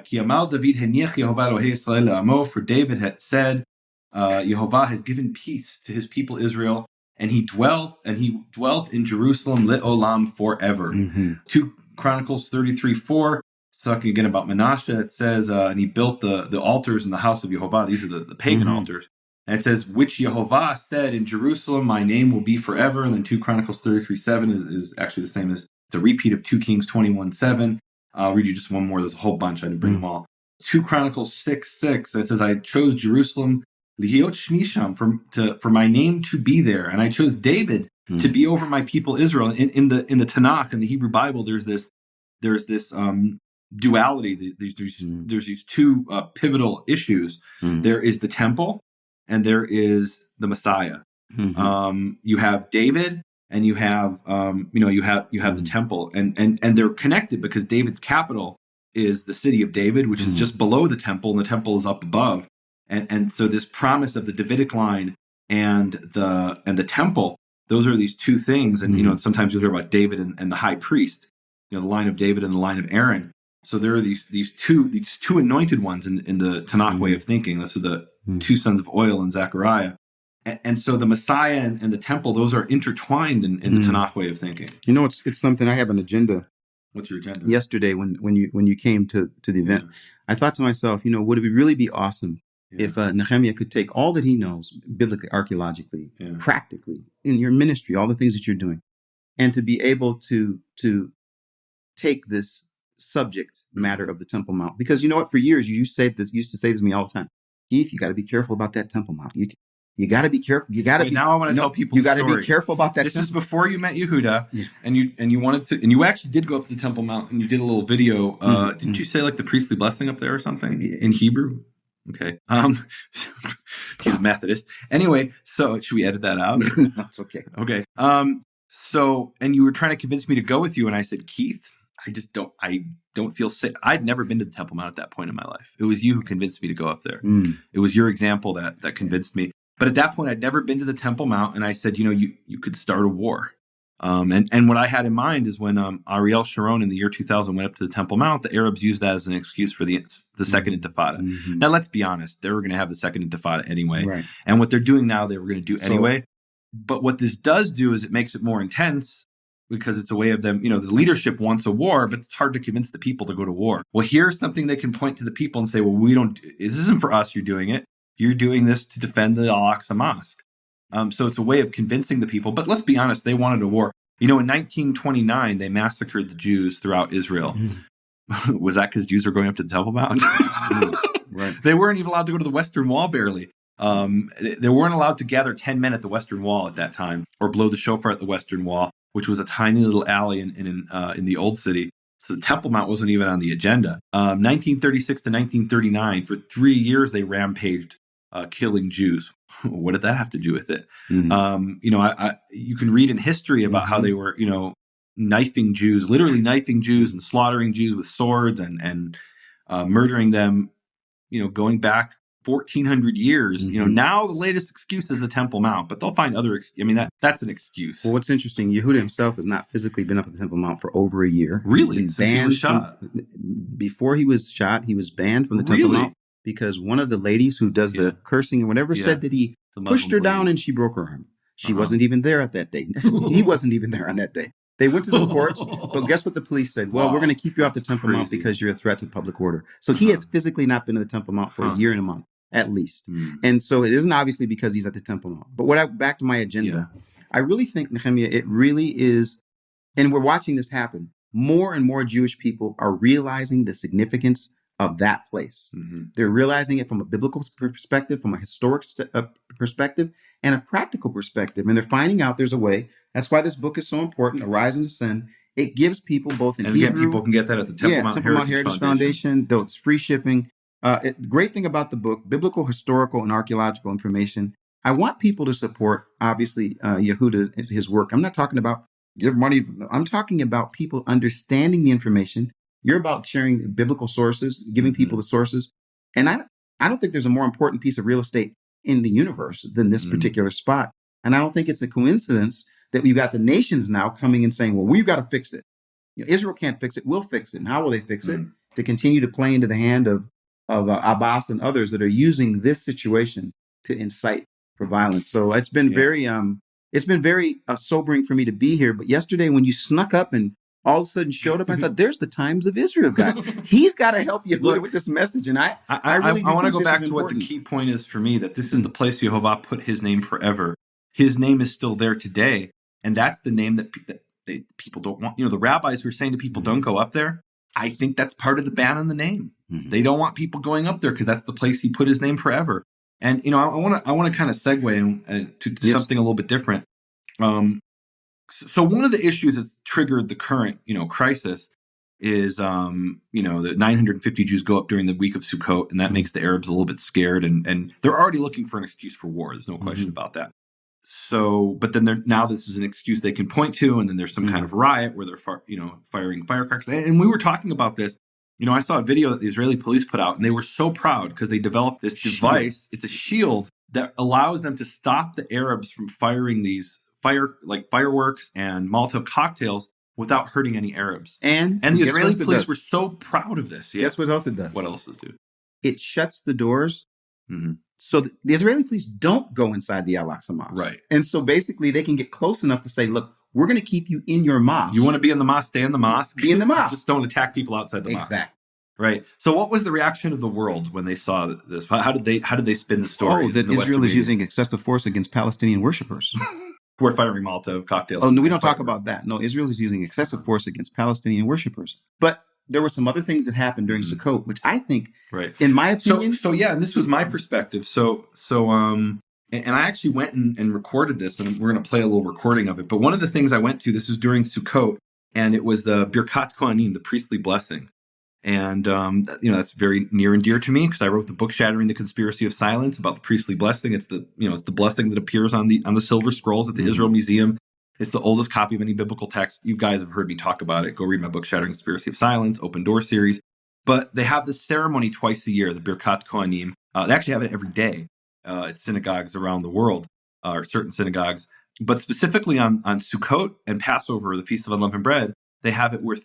Ki amal David heniach Yehovah Elohei Yisrael le'amo. For David had said, Yehovah has given peace to his people Israel, and he dwelt in Jerusalem le'olam forever. 2 Chronicles 33:4. Talking again about Manasseh, it says, and he built the altars in the house of Yehovah. These are the pagan altars. And it says, which Yehovah said in Jerusalem, my name will be forever. And then 2 Chronicles 33:7 is actually the same as, it's a repeat of 2 Kings 21:7. I'll read you just one more. There's a whole bunch. I didn't bring them all. 2 Chronicles 6:6. It says, I chose Jerusalem, Lihiot Shmisham, for my name to be there. And I chose David to be over my people Israel. In the Tanakh, in the Hebrew Bible, there's this duality. There's these two pivotal issues. There is the temple, and there is the Messiah. You have David, and you have the temple, and they're connected because David's capital is the city of David, which is just below the temple, and the temple is up above. And so this promise of the Davidic line and the temple, those are these two things. And sometimes you'll hear about David and the high priest, the line of David and the line of Aaron. So there are these two anointed ones in the Tanakh way of thinking. Those are the two sons of oil in Zechariah. And so the Messiah and the temple, those are intertwined in the Tanakh way of thinking. It's something. I have an agenda. What's your agenda? Yesterday, when you came to the event, I thought to myself, would it really be awesome if Nehemia could take all that he knows, biblically, archaeologically, practically, in your ministry, all the things that you're doing, and to be able to take this subject matter of the Temple Mount? Because you know what? For years, you used to say this to me all the time. Keith, you got to be careful about that Temple Mount. You got to be careful. You got to. Now I want to tell people. You got to be careful about that. This is before you met Yehuda, and you wanted to, and you actually did go up to the Temple Mount, and you did a little video. Didn't you say like the priestly blessing up there or something in Hebrew? Okay. He's a Methodist. Anyway, so should we edit that out? That's okay. Okay. So, and you were trying to convince me to go with you, and I said, Keith, I don't feel safe. I'd never been to the Temple Mount at that point in my life. It was you who convinced me to go up there. It was your example that convinced me. But at that point, I'd never been to the Temple Mount, and I said, you could start a war. And what I had in mind is when Ariel Sharon in the year 2000 went up to the Temple Mount, the Arabs used that as an excuse for the Second Intifada. Now, let's be honest. They were going to have the Second Intifada anyway. Right. And what they're doing now, they were going to do anyway. But what this does do is it makes it more intense because it's a way of them, the leadership wants a war, but it's hard to convince the people to go to war. Well, here's something they can point to the people and say, well, this isn't for us, you're doing it. You're doing this to defend the Al-Aqsa Mosque. So it's a way of convincing the people. But let's be honest, they wanted a war. In 1929, they massacred the Jews throughout Israel. Was that because Jews were going up to the Temple Mount? Right. They weren't even allowed to go to the Western Wall, barely. They weren't allowed to gather 10 men at the Western Wall at that time, or blow the shofar at the Western Wall, which was a tiny little alley in the old city. So the Temple Mount wasn't even on the agenda. 1936 to 1939, for 3 years, they rampaged, killing Jews. What did that have to do with it? You can read in history about how they were, knifing Jews, literally knifing Jews and slaughtering Jews with swords and murdering them, going back 1,400 years. Now the latest excuse is the Temple Mount, but they'll find other. That's an excuse. Well, what's interesting, Yehuda himself has not physically been up at the Temple Mount for over a year. Really? Since he was shot? Before he was shot, he was banned from the Temple Mount because one of the ladies who does the cursing and whatever said that he pushed her down and she broke her arm. She wasn't even there at that day. He wasn't even there on that day. They went to the courts, but guess what the police said? Well, we're going to keep you off the Temple Mount because you're a threat to public order. So he has physically not been to the Temple Mount for a year and a month, at least. And so it isn't obviously because he's at the Temple Mount. But back to my agenda, I really think, Nehemia, it really is, and we're watching this happen, more and more Jewish people are realizing the significance of that place. They're realizing it from a biblical perspective, from a historic perspective, and a practical perspective. And they're finding out there's a way. That's why this book is so important, Arise and Ascend. It gives people both in Hebrew. Again, people can get that at the Temple Mount Heritage Foundation. Though it's free shipping. The great thing about the book, biblical, historical, and archaeological information. I want people to support, obviously, Yehuda, his work. I'm not talking about give money. I'm talking about people understanding the information. You're about sharing biblical sources, giving people the sources. And I don't think there's a more important piece of real estate in the universe than this particular spot. And I don't think it's a coincidence that we've got the nations now coming and saying, well, we've got to fix it. Israel can't fix it. We'll fix it. And how will they fix it? To continue to play into the hand of Abbas and others that are using this situation to incite for violence. So it's been very sobering for me to be here. But yesterday when you snuck up and all of a sudden showed up, I thought, there's the Times of Israel guy. He's got to help you with this message. And I really want to go back to what the key point is for me, that this is the place Yehovah put his name forever. His name is still there today. And that's the name that people don't want. The rabbis who are saying to people, don't go up there. I think that's part of the ban on the name. They don't want people going up there because that's the place he put his name forever. And, I want to kind of segue to something a little bit different. So one of the issues that triggered the current, crisis is, the 950 Jews go up during the week of Sukkot, and that makes the Arabs a little bit scared, and they're already looking for an excuse for war. There's no question about that. So, but then now this is an excuse they can point to, and then there's some kind of riot where they're, firing firecrackers. And we were talking about this. I saw a video that the Israeli police put out, and they were so proud because they developed this device. It's a shield that allows them to stop the Arabs from firing these fireworks and Molotov cocktails without hurting any Arabs. And the Israeli police were so proud of this. Guess what else it does? What else does it do? It shuts the doors. So the Israeli police don't go inside the Al-Aqsa Mosque. Right. And so basically they can get close enough to say, look, we're going to keep you in your mosque. You want to be in the mosque, stay in the mosque. Be in the mosque. Just don't attack people outside the mosque. Exactly. Right. So what was the reaction of the world when they saw this? How did they spin the story? Oh, that Israel is using excessive force against Palestinian worshipers. We're firing Molotov cocktails. Oh, no, we don't talk about that. No, Israel is using excessive force against Palestinian worshipers. But there were some other things that happened during Sukkot, which I think, in my opinion... So yeah, and this was my perspective. And I actually went and recorded this, and we're going to play a little recording of it. But one of the things I went to, this was during Sukkot, and it was the Birkat Kohanim, the priestly blessing. And that's very near and dear to me because I wrote the book "Shattering the Conspiracy of Silence" about the priestly blessing. It's the blessing that appears on the silver scrolls at the Israel Museum. It's the oldest copy of any biblical text. You guys have heard me talk about it. Go read my book "Shattering the Conspiracy of Silence," Open Door series. But they have this ceremony twice a year, the Birkat Kohanim. They actually have it every day at synagogues around the world, or certain synagogues. But specifically on Sukkot and Passover, the Feast of Unleavened Bread, they have it where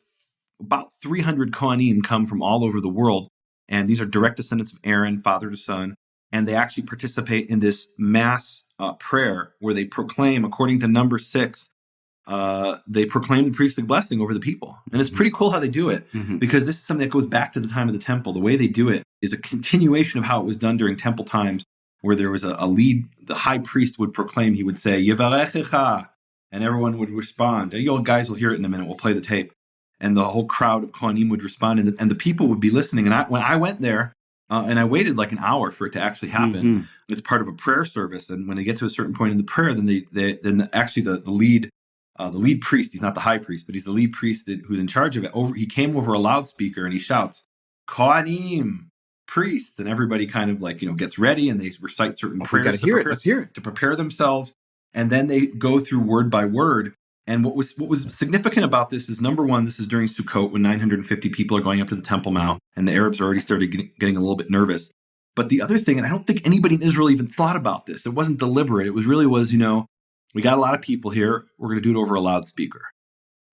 about 300 Kohanim come from all over the world. And these are direct descendants of Aaron, father to son. And they actually participate in this mass prayer where they proclaim, according to number 6, they proclaim the priestly blessing over the people. And it's pretty cool how they do it, because this is something that goes back to the time of the temple. The way they do it is a continuation of how it was done during temple times, where there was a lead, the high priest would proclaim, he would say, Yevarechecha, and everyone would respond. You guys will hear it in a minute, we'll play the tape. And the whole crowd of Kohanim would respond, and the people would be listening. And when I went there, and I waited like an hour for it to actually happen, it's part of a prayer service. And when they get to a certain point in the prayer, then the lead priest, he's not the high priest, but he's the lead priest who's in charge of it. He came over a loudspeaker and he shouts, Kohanim, priests, and everybody kind of gets ready and they recite certain prayers. Let's hear it to prepare themselves, and then they go through word by word. And what was significant about this is, number one, this is during Sukkot when 950 people are going up to the Temple Mount, and the Arabs already started getting a little bit nervous. But the other thing, and I don't think anybody in Israel even thought about this, it wasn't deliberate. It was we got a lot of people here, we're going to do it over a loudspeaker.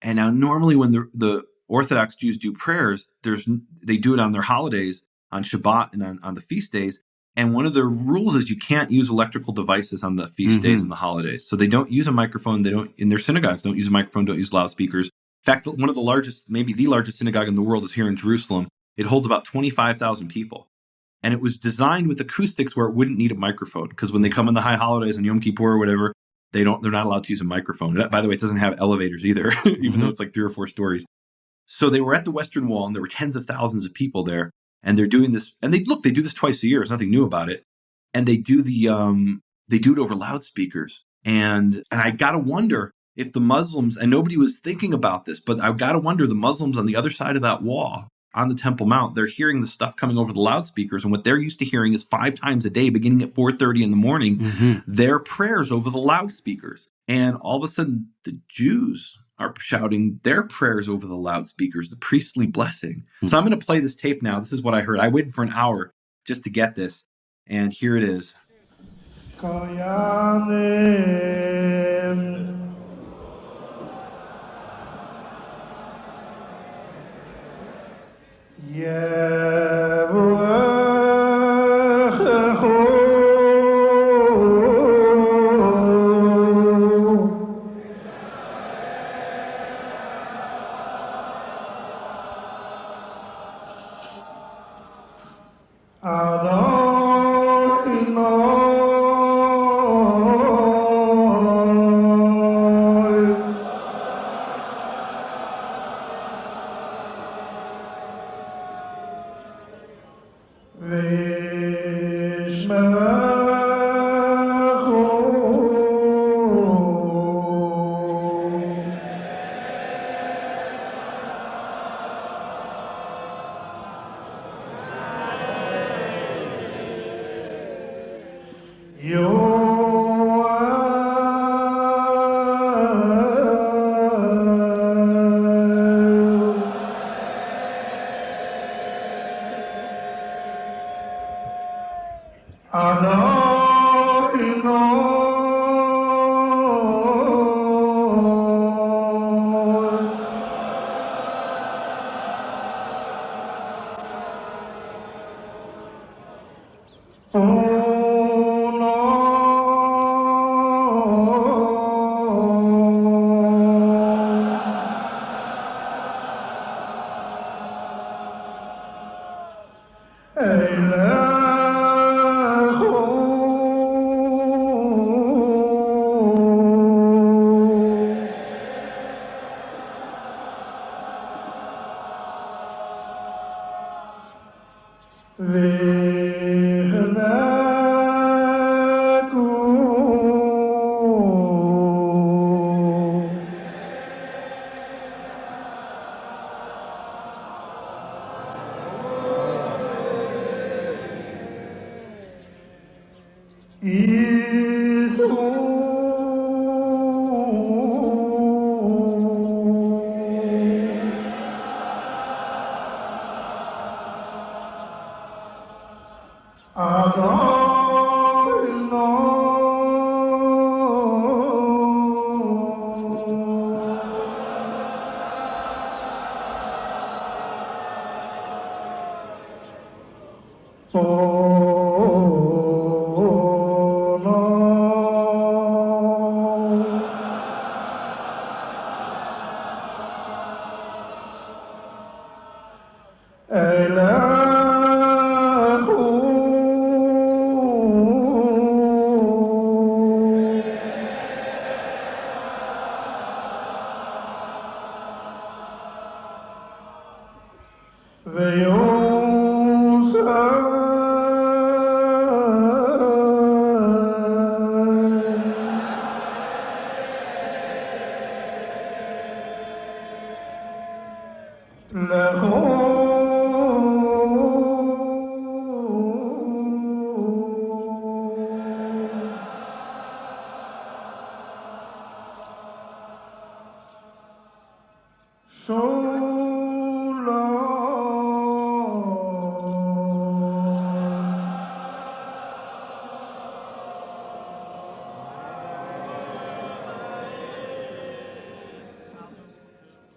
And now normally when the Orthodox Jews do prayers, they do it on their holidays, on Shabbat and on the feast days. And one of the rules is you can't use electrical devices on the feast days and the holidays. So they don't use a microphone. They don't, in their synagogues, don't use a microphone, don't use loudspeakers. In fact, one of the largest, maybe the largest synagogue in the world is here in Jerusalem. It holds about 25,000 people. And it was designed with acoustics where it wouldn't need a microphone, because when they come on the high holidays on Yom Kippur or whatever, they're not allowed to use a microphone. That, by the way, it doesn't have elevators either, even though it's like 3 or 4 stories. So they were at the Western Wall, and there were tens of thousands of people there. And they're doing this, and they do this twice a year. There's nothing new about it. And they do it over loudspeakers. And I gotta wonder if the Muslims, and nobody was thinking about this, but I gotta wonder, the Muslims on the other side of that wall on the Temple Mount, they're hearing the stuff coming over the loudspeakers, and what they're used to hearing is 5 times a day, beginning at 4:30 in the morning, their prayers over the loudspeakers. And all of a sudden, the Jews are shouting their prayers over the loudspeakers, the priestly blessing. So I'm going to play this tape now. This is what I heard. I waited for an hour just to get this, and here it is.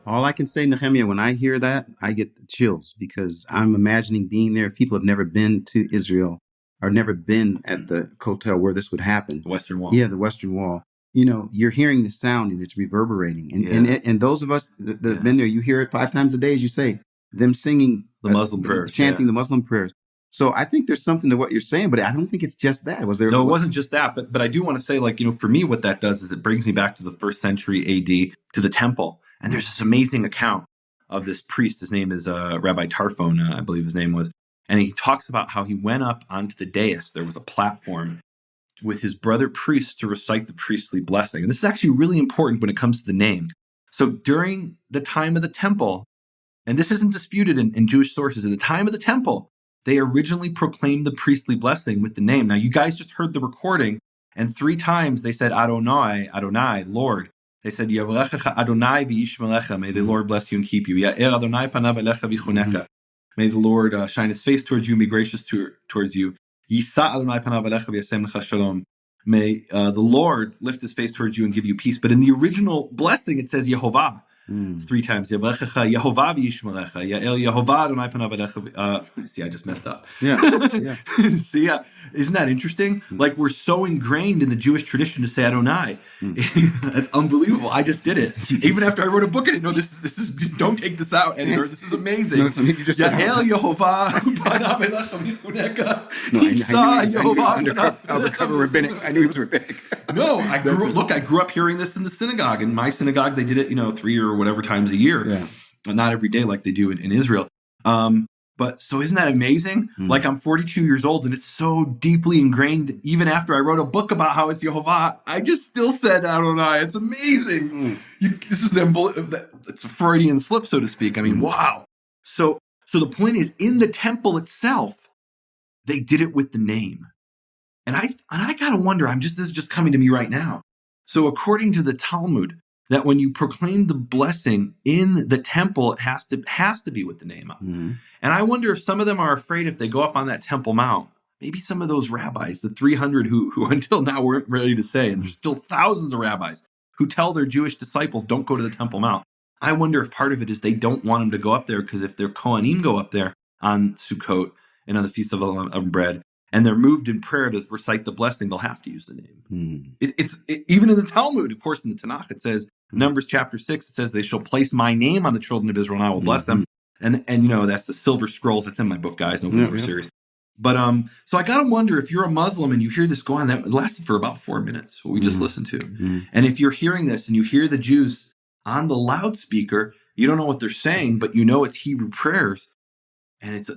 All I can say, Nehemia, when I hear that, I get the chills because I'm imagining being there. If people have never been to Israel or never been at the Kotel where this would happen. The Western Wall. Yeah, the Western Wall. You know, you're hearing the sound and it's reverberating. And those of us that have been there, you hear it 5 times a day, as you say, them singing the Muslim prayers, chanting the Muslim prayers. So I think there's something to what you're saying, but I don't think it's just that. Was there? No, it wasn't just that. But I do want to say, like, you know, for me, what that does is it brings me back to the 1st century AD, to the temple. And there's this amazing account of this priest. His name is Rabbi Tarfon, I believe his name was. And he talks about how he went up onto the dais. There was a platform with his brother priests to recite the priestly blessing. And this is actually really important when it comes to the name. So during the time of the temple, and this isn't disputed in Jewish sources, in the time of the temple, they originally proclaimed the priestly blessing with the name. Now, you guys just heard the recording, and 3 times they said Adonai, Adonai, Lord. They said, Yavlecha Adonai v'yishmelecha. May the Lord bless you and keep you. Ya'er Adonai panav elecha v'chuneka. May the Lord shine his face towards you and be gracious towards you. Yisa Adonai panav elecha v'yasem lecha shalom. May the Lord lift his face towards you and give you peace. But in the original blessing, it says Yehovah. 3 times. Yavlecha Yehovah v'yishmelecha. Ya'er Yehovah Adonai panav elecha. See, I just messed up. Yeah. See, isn't that interesting? Like, we're so ingrained in the Jewish tradition to say Adonai. That's unbelievable. I just did it. Even after I wrote a book in it. No, this is don't take this out, editor. This is amazing. No, you just said Yehovah panav elecha v'chuneka. Yehovah undercover rabbinic. I knew he was rabbinic. No, I grew up hearing this in the synagogue. In my synagogue, they did it, 3 or whatever times a year. Yeah. Not every day like they do in Israel. But so isn't that amazing? Like, I'm 42 years old and it's so deeply ingrained. Even after I wrote a book about how it's Yehovah, I just still said Adonai. It's amazing. It's a Freudian slip, so to speak. I mean, wow. So the point is, in the temple itself, they did it with the name. And I gotta wonder, this is just coming to me right now. So according to the Talmud, that when you proclaim the blessing in the temple, it has to be with the name up. And I wonder if some of them are afraid if they go up on that Temple Mount, maybe some of those rabbis, the 300 who until now weren't ready to say, and there's still thousands of rabbis who tell their Jewish disciples, don't go to the Temple Mount. I wonder if part of it is they don't want them to go up there, because if their Kohanim go up there on Sukkot and on the Feast of Unleavened Bread, and they're moved in prayer to recite the blessing, they'll have to use the name. It's even in the Talmud, of course, in the Tanakh, it says, Numbers chapter 6, it says, they shall place my name on the children of Israel and I will bless them. And that's the silver scrolls. That's in my book, guys. We're serious. But so I got to wonder, if you're a Muslim and you hear this go on, that lasted for about 4 minutes, what we just listened to. And if you're hearing this and you hear the Jews on the loudspeaker, you don't know what they're saying, but you know it's Hebrew prayers. And it's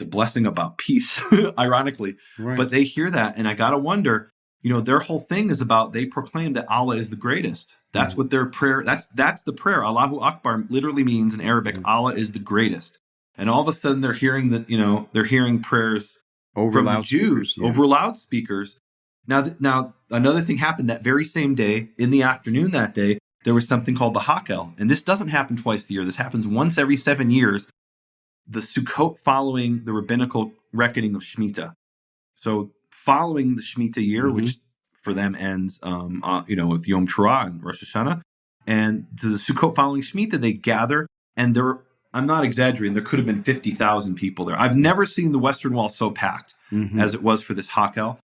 a blessing about peace, ironically. Right. But they hear that, and I got to wonder, their whole thing is about, they proclaim that Allah is the greatest. That's what their prayer, that's the prayer. Allahu Akbar literally means in Arabic, Allah is the greatest. And all of a sudden they're hearing that, they're hearing prayers over from the Jews, over loudspeakers. Now, another thing happened that very same day. In the afternoon that day, there was something called the Hakel. And this doesn't happen twice a year. This happens once every 7 years. The Sukkot following the rabbinical reckoning of Shemitah. So following the Shemitah year, which for them ends, with Yom Teruah and Rosh Hashanah, and the Sukkot following Shemitah, they gather, and I'm not exaggerating, there could have been 50,000 people there. I've never seen the Western Wall so packed as it was for this Hakel.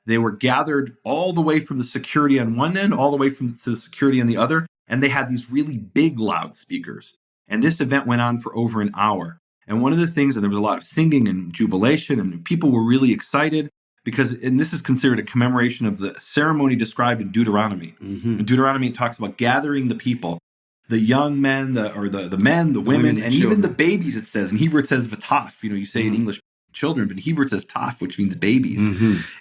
They were gathered all the way from the security on one end, all the way to the security on the other, and they had these really big loudspeakers. And this event went on for over an hour. And one of the things, and there was a lot of singing and jubilation, and people were really excited because, and this is considered a commemoration of the ceremony described in Deuteronomy. In Deuteronomy, it talks about gathering the people, the young men, the men, the women, and even the babies, it says. In Hebrew, it says v'taf. You say in English children, but in Hebrew, it says taf, which means babies.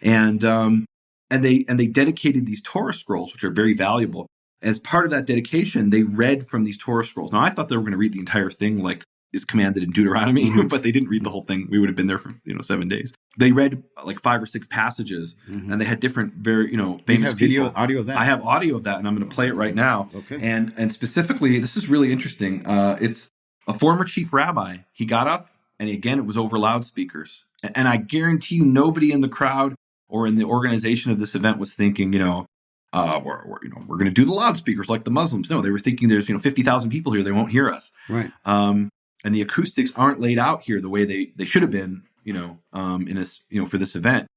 And they dedicated these Torah scrolls, which are very valuable. As part of that dedication, they read from these Torah scrolls. Now, I thought they were going to read the entire thing like is commanded in Deuteronomy, but they didn't read the whole thing. We would have been there for 7 days. They read like 5 or 6 passages, and they had different very famous video, people. audio of that. I have audio of that, and I'm going to play it right now. Okay. And specifically, this is really interesting. It's a former chief rabbi. He got up, and again, it was over loudspeakers. And I guarantee you, nobody in the crowd or in the organization of this event was thinking, we're going to do the loudspeakers like the Muslims. No, they were thinking there's 50,000 people here. They won't hear us. Right. And the acoustics aren't laid out here the way they should have been, for this event.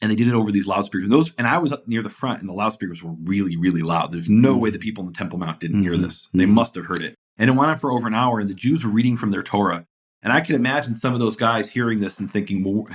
And they did it over these loudspeakers. And I was up near the front, and the loudspeakers were really, really loud. There's no way the people in the Temple Mount didn't hear this. They must have heard it. And it went on for over an hour, and the Jews were reading from their Torah. And I can imagine some of those guys hearing this and thinking, well,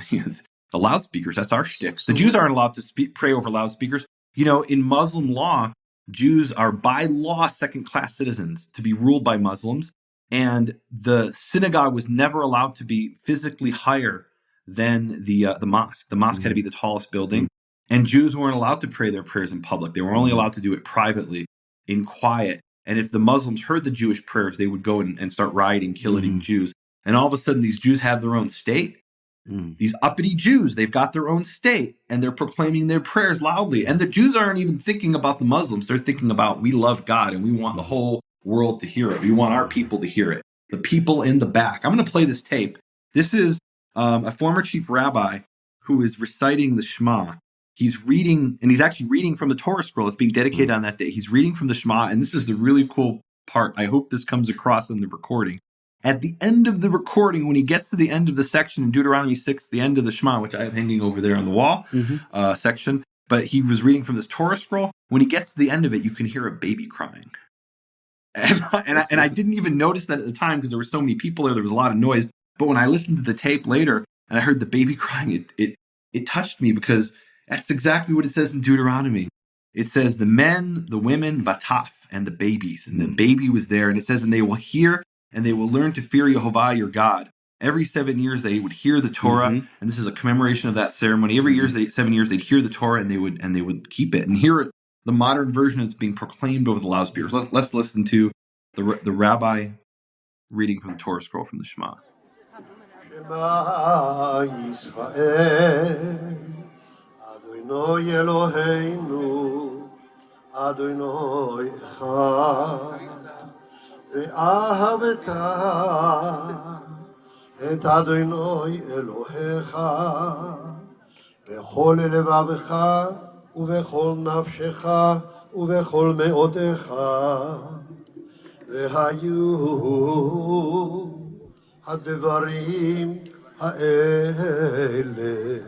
the loudspeakers, that's our shtick. The Jews aren't allowed to pray over loudspeakers. In Muslim law, Jews are by law second-class citizens to be ruled by Muslims. And the synagogue was never allowed to be physically higher than the mosque. The mosque had to be the tallest building. And Jews weren't allowed to pray their prayers in public. They were only allowed to do it privately, in quiet. And if the Muslims heard the Jewish prayers, they would go and start rioting, killing Jews. And all of a sudden, these Jews have their own state. These uppity Jews, they've got their own state, and they're proclaiming their prayers loudly. And the Jews aren't even thinking about the Muslims. They're thinking about, we love God, and we want the whole world to hear it. We want our people to hear it. The people in the back. I'm going to play this tape. This is a former chief rabbi who is reciting the Shema. He's reading, and he's actually reading from the Torah scroll that's being dedicated on that day. He's reading from the Shema, and this is the really cool part. I hope this comes across in the recording. At the end of the recording, when he gets to the end of the section in Deuteronomy 6, the end of the Shema, which I have hanging over there on the wall section, but he was reading from this Torah scroll. When he gets to the end of it, you can hear a baby crying. And I didn't even notice that at the time because there were so many people there. There was a lot of noise. But when I listened to the tape later and I heard the baby crying, it touched me because that's exactly what it says in Deuteronomy. It says the men, the women, vataf, and the babies. And the baby was there. And it says, and they will hear and they will learn to fear Yehovah your God. Every 7 years they would hear the Torah, and this is a commemoration of that ceremony. Every 7 years they'd hear the Torah and they would keep it and hear it. The modern version is being proclaimed over the loudspeakers. Let's listen to the rabbi reading from the Torah scroll from the Shema. Shema Yisrael, Adonai Eloheinu, Adonai Echad, ואהבת את אדוני אלוהיך בכל לבבך ובכל נפשך ובכל מאודך והיו הדברים האלה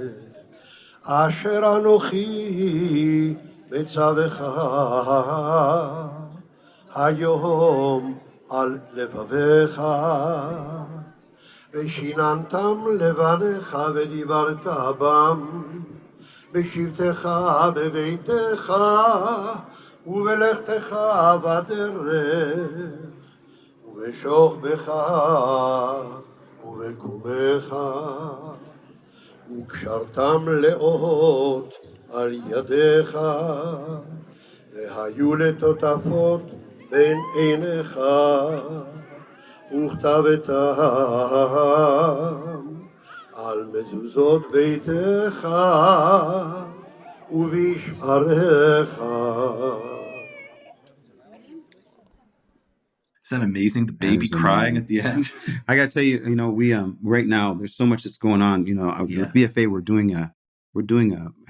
אשר אנוכי מצווך היום על לבביך ושיננתם לבניך ודיברת בם בשבתך בביתך ובלכתך בדרך ובשוכבך ובקומך וקשרתם לאות על ידיך והיו לטוטפות בין עיניך וכתבתם על מזוזות ביתך ובשעריך. Isn't that amazing? The That baby is crying amazing. at the end. I gotta tell you, we right now there's so much that's going on. Yeah. With BFA we're doing a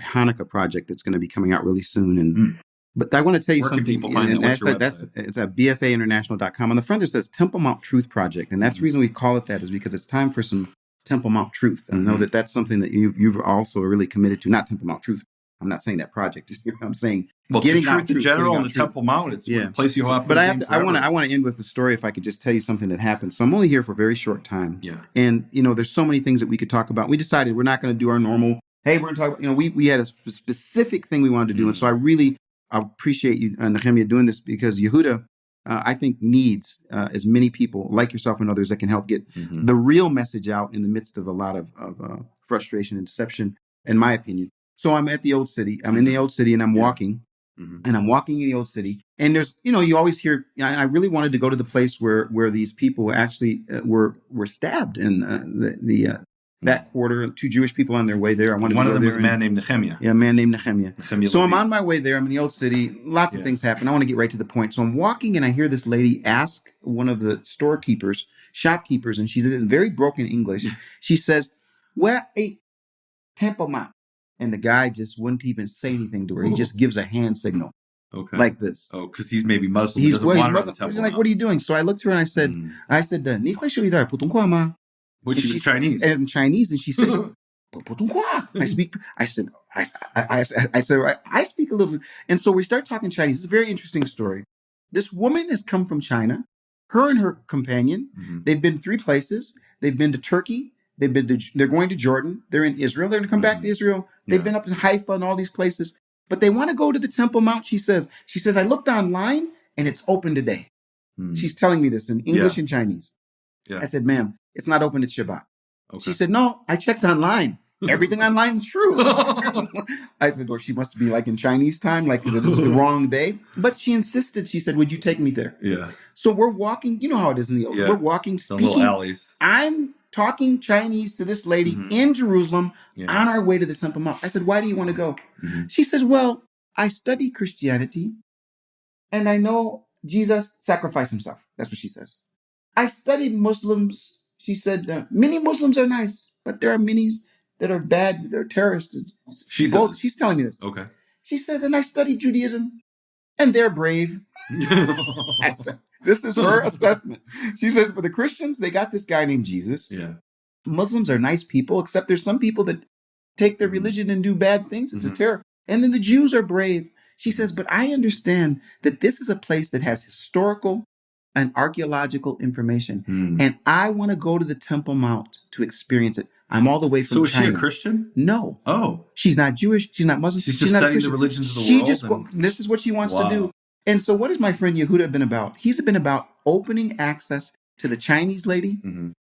Hanukkah project that's going to be coming out really soon, and but I want to tell you Where can something. people find and that? What's your that's website? it's at bfainternational.com. On the front it says Temple Mount Truth Project, and that's the reason we call it that is because it's time for some Temple Mount Truth. And I know that that's something that you've also really committed to. Not Temple Mount Truth. I'm not saying that project. I'm saying Well, getting to out truth in general getting and out the truth. Temple Mount, it's Yeah. a place you have. But I want to end with the story. If I could just tell you something that happened. So I'm only here for a very short time. Yeah. And there's so many things that we could talk about. We decided we're not going to do our normal. Hey, we're going to talk about. We had a specific thing we wanted to do, and so I appreciate you, Nehemia, doing this because Yehuda, I think, needs as many people like yourself and others that can help get the real message out in the midst of a lot of frustration and deception, in my opinion. So I'm at the old city. I'm in the old city, and I'm walking. And I'm walking in the old city, and there's, you always hear. I really wanted to go to the place where these people were actually were stabbed in that quarter. 2 Jewish people on their way there. I wanted One to of go them there was a man named Nehemia. Yeah, a man named Nehemia. So I'm Levy. on my way there. I'm in the old city. Lots of things happen. I want to get right to the point. So I'm walking, and I hear this lady ask one of the shopkeepers, and she's in very broken English. She says, "Where a Temple Mount?" And the guy just wouldn't even say anything to her. He just gives a hand signal. Okay. Like this. Oh, because he's maybe Muslim. He's Doesn't want Muslim. to He's like, "What are you doing?" So I looked to her and I said, "你会说一点普通话吗?" Which is Chinese. And in Chinese, and she said, I speak. I said, I speak a little. And so we start talking Chinese. It's a very interesting story. This woman has come from China. Her and her companion. They've been 3 places. They've been to Turkey. They're going to Jordan. They're in Israel. They're going to come back to Israel. They've been up in Haifa and all these places. But they want to go to the Temple Mount, she says. She says, I looked online and it's open today. She's telling me this in English and Chinese. I said, ma'am, it's not open at Shabbat. Okay. She said, no, I checked online. Everything online is true. I said, well, she must be like in Chinese time, like it was the wrong day. But she insisted. She said, would you take me there? Yeah. So we're walking. You know how it is in the old. We're walking, speaking. Little alleys. I'm talking Chinese to this lady in Jerusalem on our way to the Temple Mount. I said, why do you want to go? She said, well, I study Christianity and I know Jesus sacrificed himself. That's what she says. I studied Muslims. She said, many Muslims are nice, but there are many that are bad. They're terrorists. She's telling me this. Okay. She says, and I studied Judaism and they're brave. This is her assessment. She says, for the Christians, they got this guy named Jesus. Yeah. Muslims are nice people, except there's some people that take their religion and do bad things. It's a terror. And then the Jews are brave. She says, but I understand that this is a place that has historical and archaeological information. And I want to go to the Temple Mount to experience it. I'm all the way from China. So is she a Christian? No. Oh. She's not Jewish. She's not Muslim. She's just not studying the religions of the world. This is what she wants to do. And so what has my friend Yehuda been about? He's been about opening access to the Chinese lady,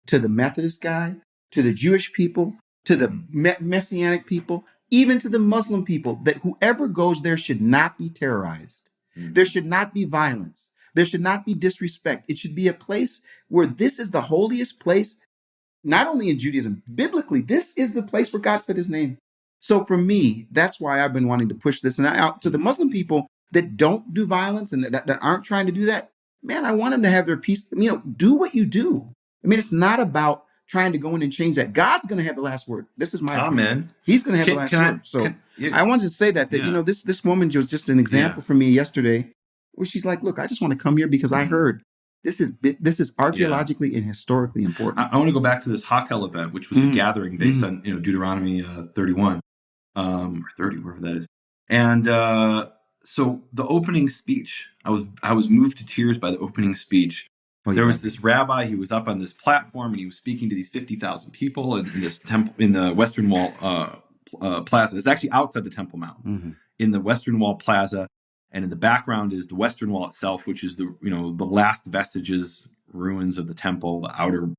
to the Methodist guy, to the Jewish people, to the Messianic people, even to the Muslim people, that whoever goes there should not be terrorized. There should not be violence. There should not be disrespect. It should be a place where this is the holiest place, not only in Judaism, biblically, this is the place where God said his name. So for me, that's why I've been wanting to push this. And out to the Muslim people that don't do violence and that aren't trying to do that, man, I want them to have their peace. Do what you do. I mean, it's not about trying to go in and change that. God's going to have the last word. This is my opinion. He's going to have the last word. So I wanted to say that this woman was just an example for me yesterday, where she's like, look, I just want to come here because I heard this is archaeologically and historically important. I want to go back to this Hakel event, which was the gathering based on Deuteronomy 31 or 30, wherever that is. And so the opening speech, I was moved to tears by the opening speech. There was this rabbi. He was up on this platform and he was speaking to these 50,000 people in this temple in the Western Wall Plaza. It's actually outside the Temple Mount in the Western Wall Plaza. And in the background is the Western Wall itself, which is the last vestiges, ruins of the temple, the outer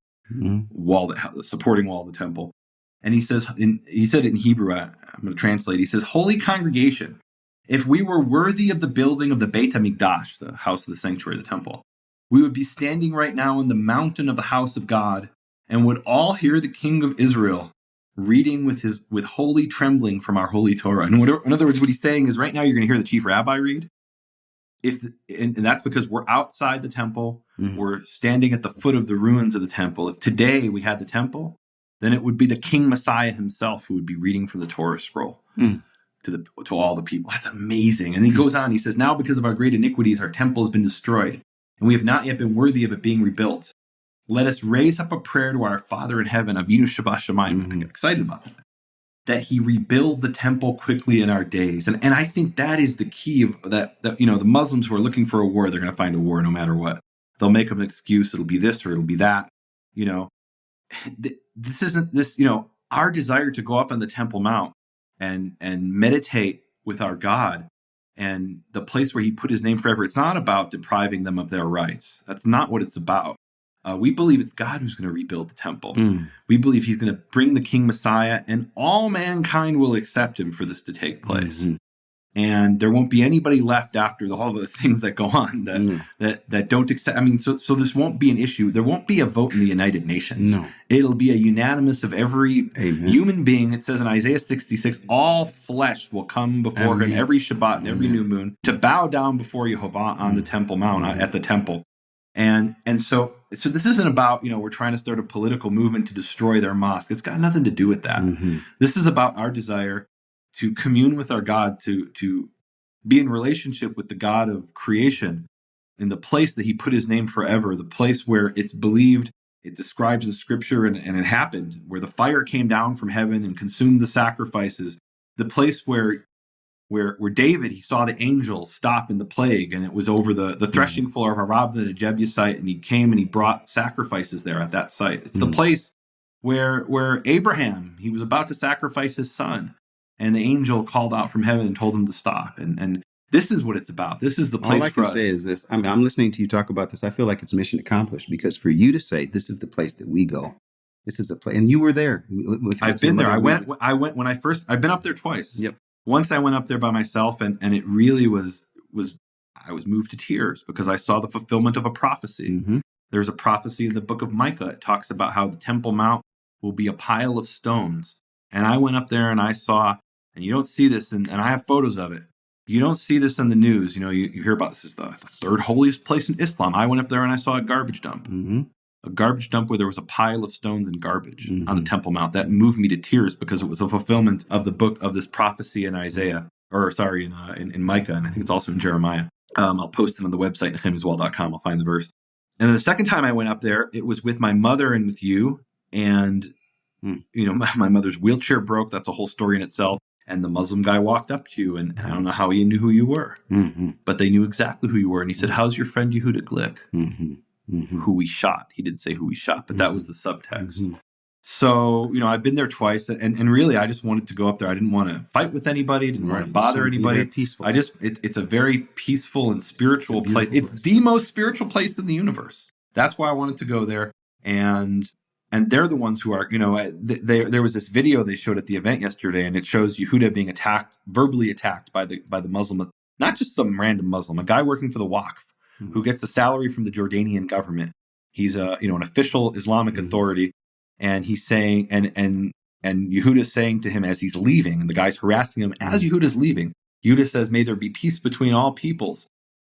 wall, the supporting wall of the temple. And he said it in Hebrew. I'm going to translate. He says, "Holy congregation, if we were worthy of the building of the Beit HaMikdash, the house of the sanctuary, the temple, we would be standing right now in the mountain of the house of God, and would all hear the King of Israel reading with holy trembling from our holy Torah. And in other words, what he's saying is right now you're going to hear the chief rabbi read. And that's because we're outside the temple. We're standing at the foot of the ruins of the temple. If today we had the temple, then it would be the King Messiah himself who would be reading from the Torah scroll to all the people. That's amazing. And he goes on, he says, now because of our great iniquities, our temple has been destroyed, and we have not yet been worthy of it being rebuilt. Let us raise up a prayer to our Father in heaven, Avinu Shabbat Shamayim. I get excited about that he rebuild the temple quickly in our days. And I think that is the key of that, the Muslims who are looking for a war, they're going to find a war no matter what. They'll make up an excuse. It'll be this or it'll be that. This isn't this, our desire to go up on the Temple Mount and meditate with our God and the place where he put his name forever. It's not about depriving them of their rights. That's not what it's about. We believe it's God who's going to rebuild the temple. We believe he's going to bring the King Messiah, and all mankind will accept him for this to take place. And there won't be anybody left after all the things that go on that don't accept. I mean, so this won't be an issue. There won't be a vote in the United Nations. No. It'll be a unanimous of every human being. It says in Isaiah 66, all flesh will come before him every Shabbat and every new moon to bow down before Yehovah on the Temple Mount, at the temple. And so this isn't about, we're trying to start a political movement to destroy their mosque. It's got nothing to do with that. This is about our desire to commune with our God, to be in relationship with the God of creation in the place that he put his name forever, the place where it's believed, it describes the scripture and it happened, where the fire came down from heaven and consumed the sacrifices, the place where David, he saw the angel stop in the plague, and it was over the threshing floor of Arabah, the Jebusite, and he came and he brought sacrifices there at that site. It's the place where Abraham, he was about to sacrifice his son, and the angel called out from heaven and told him to stop. And this is what it's about. This is the place for us. All I can say is this. I'm listening to you talk about this. I feel like it's mission accomplished, because for you to say this is the place that we go, this is the place, and you were there. I've been there. I went when I've been up there twice. Yep. Once I went up there by myself, and it really was I was moved to tears because I saw the fulfillment of a prophecy. There's a prophecy in the book of Micah. It talks about how the Temple Mount will be a pile of stones. And I went up there and I saw, and you don't see this, and I have photos of it. You don't see this in the news. You hear about this as the third holiest place in Islam. I went up there and I saw a garbage dump. A garbage dump where there was a pile of stones and garbage on the Temple Mount. That moved me to tears because it was a fulfillment of the book of this prophecy in Isaiah, in Micah, and I think it's also in Jeremiah. I'll post it on the website, nehemiaswall.com. I'll find the verse. And then the second time I went up there, it was with my mother and with you. And, my mother's wheelchair broke. That's a whole story in itself. And the Muslim guy walked up to you, and I don't know how he knew who you were, but they knew exactly who you were. And he said, how's your friend Yehuda Glick? Who we shot. He didn't say who we shot, but that was the subtext. So, I've been there twice, and really I just wanted to go up there. I didn't want to fight with anybody, didn't want to bother anybody. Peaceful. It's a very peaceful and spiritual place. It's the most spiritual place in the universe. That's why I wanted to go there. And they're the ones who are, there was this video they showed at the event yesterday, and it shows Yehuda being verbally attacked by the Muslim, not just some random Muslim, a guy working for the Waqf, who gets a salary from the Jordanian government. He's an official Islamic authority, and he's saying, and Yehuda's saying to him as he's leaving, and the guy's harassing him as Yehuda's leaving. Yehuda says, "May there be peace between all peoples."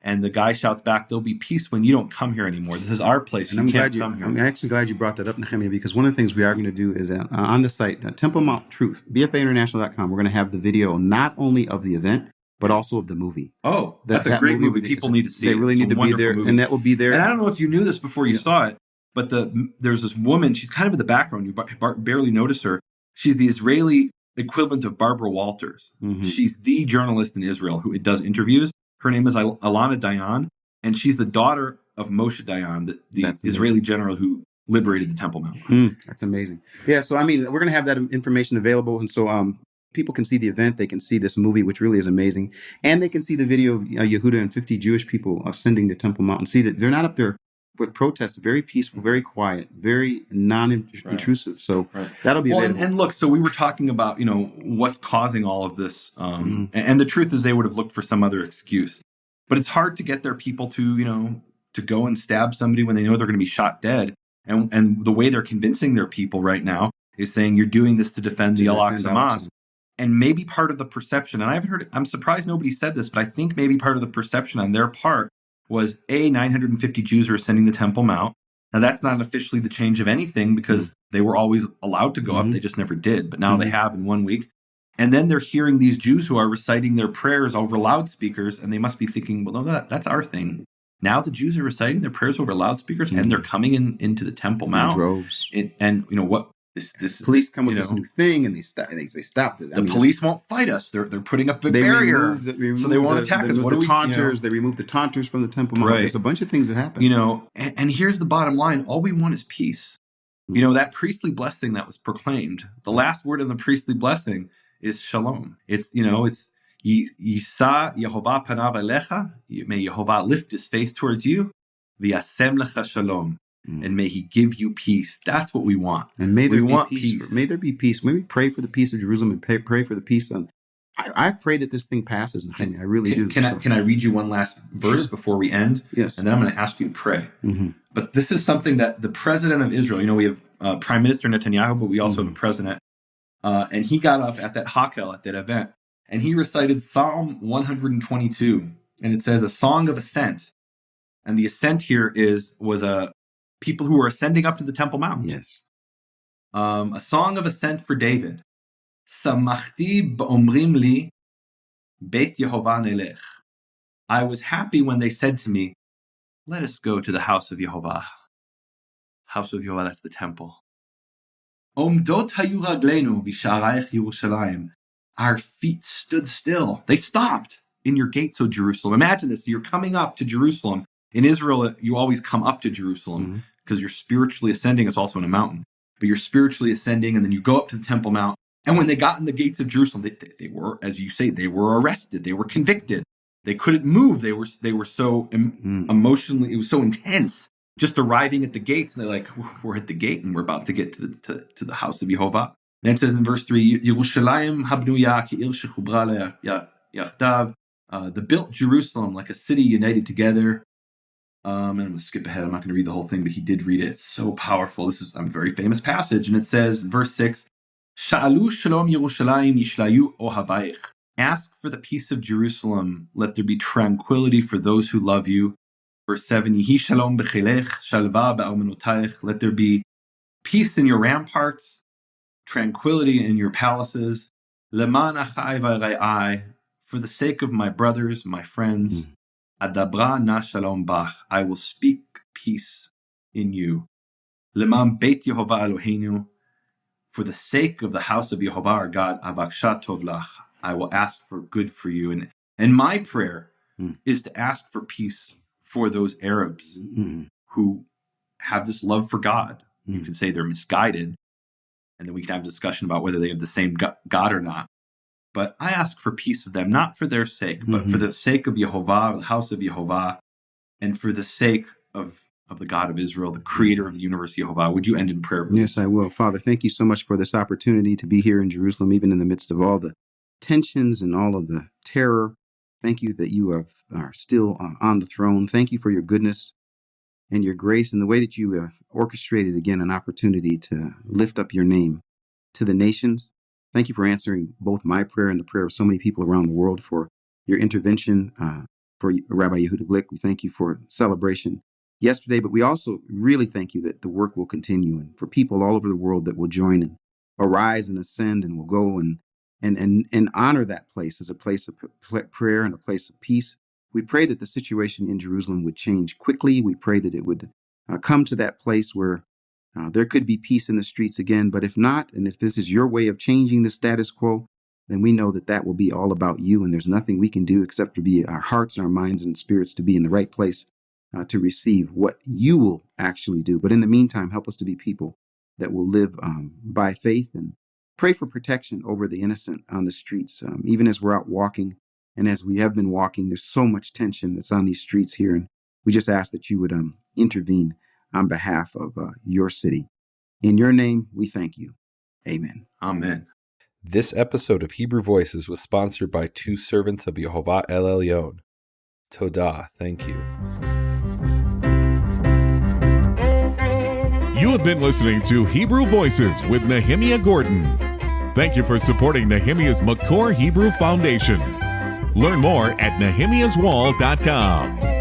And the guy shouts back, "There'll be peace when you don't come here anymore. This is our place. You can't come here." I'm actually glad you brought that up, Nehemia, because one of the things we are going to do is on the site, Temple Mount Truth, bfainternational.com, we're going to have the video not only of the event, but also of the movie. Oh, that's a great movie. People need to see it. They really need to be there, and that will be there. And I don't know if you knew this before you saw it, but there's this woman. She's kind of in the background. You barely notice her. She's the Israeli equivalent of Barbara Walters. She's the journalist in Israel who does interviews. Her name is Alana Dayan, and she's the daughter of Moshe Dayan, the Israeli general who liberated the Temple Mount. That's amazing. Yeah, so we're going to have that information available, and so people can see the event, they can see this movie, which really is amazing, and they can see the video of Yehuda and 50 Jewish people ascending the Temple Mount, and see that they're not up there with protests, very peaceful, very quiet, very non-intrusive. So that'll be available. And look, so we were talking about, what's causing all of this. And the truth is they would have looked for some other excuse. But it's hard to get their people to go and stab somebody when they know they're going to be shot dead. And the way they're convincing their people right now is saying you're doing this to defend the Al-Aqsa defend Mosque. And maybe part of the perception, and I'm surprised nobody said this, but I think maybe part of the perception on their part was 950 Jews are ascending the Temple Mount. Now that's not officially the change of anything because they were always allowed to go up. They just never did. But now they have in 1 week. And then they're hearing these Jews who are reciting their prayers over loudspeakers, and they must be thinking, well, no, that's our thing. Now the Jews are reciting their prayers over loudspeakers, and they're coming into the Temple Mount. Droves. And you know what? This police come with this new thing, and they stopped it. The police won't fight us. They're putting up a barrier, so they won't attack us. What do we? Taunters. They remove the taunters from the Temple Mount. Right. There's a bunch of things that happen. You know, and here's the bottom line: all we want is peace. You know, that priestly blessing that was proclaimed. The last word in the priestly blessing is shalom. It's Yisa Yehovah panav elecha. May Yehovah lift his face towards you. V'yasem lecha shalom. And may he give you peace. That's what we want. And may there be peace. May there be peace. May we pray for the peace of Jerusalem and pray for the peace on. I pray that this thing passes. I really do. Can I read you one last verse before we end? Yes. And then I'm going to ask you to pray. But this is something that the president of Israel, you know, we have Prime Minister Netanyahu, but we also have a president. And he got up at that Hakel, at that event, and he recited Psalm 122. And it says, a song of ascent. And the ascent here was a people who were ascending up to the Temple Mount. Yes. A song of ascent for David. Samachti b'omrim li Beit Yehovah nelech. I was happy when they said to me, let us go to the house of Yehovah. House of Yehovah, that's the temple. Omdot hayu ragleinu b'sharayich Yerushalayim. Our feet stood still. They stopped in your gates, O Jerusalem. Imagine this. You're coming up to Jerusalem. In Israel, you always come up to Jerusalem because you're spiritually ascending. It's also in a mountain. But you're spiritually ascending, and then you go up to the Temple Mount. And when they got in the gates of Jerusalem, they were, as you say, they were arrested. They were convicted. They couldn't move. They were so emotionally, it was so intense. Just arriving at the gates, and they're like, we're at the gate, and we're about to get to the house of Yehovah. And it says in verse 3, Yerushalayim habnuya ki'il shechubra yachdav. The built Jerusalem like a city united together. And I'm going to skip ahead. I'm not going to read the whole thing, but he did read it. It's so powerful. This is a very famous passage. And it says, verse 6, Sha'alu shalom Yerushalayim yishlayu ohavayich. Ask for the peace of Jerusalem. Let there be tranquility for those who love you. Verse 7, Yihi shalom b'chilech, shalva ba'almanotayich. Let there be peace in your ramparts, tranquility in your palaces. Leman achai v'ra'ai. For the sake of my brothers, my friends. Adabra na shalom bach. I will speak peace in you. Leman beit Yehovah Eloheinu. For the sake of the house of Yehovah our God, avaksha tov lach. I will ask for good for you. And my prayer is to ask for peace for those Arabs who have this love for God. You can say they're misguided, and then we can have a discussion about whether they have the same God or not. But I ask for peace of them, not for their sake, but for the sake of Yehovah, the house of Yehovah, and for the sake of the God of Israel, the creator of the universe, Yehovah. Would you end in prayer, please? Yes, I will. Father, thank you so much for this opportunity to be here in Jerusalem, even in the midst of all the tensions and all of the terror. Thank you that you are still on the throne. Thank you for your goodness and your grace and the way that you orchestrated, again, an opportunity to lift up your name to the nations. Thank you for answering both my prayer and the prayer of so many people around the world, for your intervention, for Rabbi Yehuda Glick. We thank you for celebration yesterday, but we also really thank you that the work will continue, and for people all over the world that will join and arise and ascend and will go and honor that place as a place of prayer and a place of peace. We pray that the situation in Jerusalem would change quickly. We pray that it would come to that place where there could be peace in the streets again. But if not, and if this is your way of changing the status quo, then we know that that will be all about you. And there's nothing we can do except to be our hearts, our minds, and spirits to be in the right place to receive what you will actually do. But in the meantime, help us to be people that will live by faith, and pray for protection over the innocent on the streets. Even as we're out walking, and as we have been walking, there's so much tension that's on these streets here. And we just ask that you would intervene on behalf of your city. In your name, we thank you. Amen. Amen. This episode of Hebrew Voices was sponsored by two servants of Yehovah El Elyon. Todah, thank you. You have been listening to Hebrew Voices with Nehemia Gordon. Thank you for supporting Nehemia's Makor Hebrew Foundation. Learn more at nehemiaswall.com.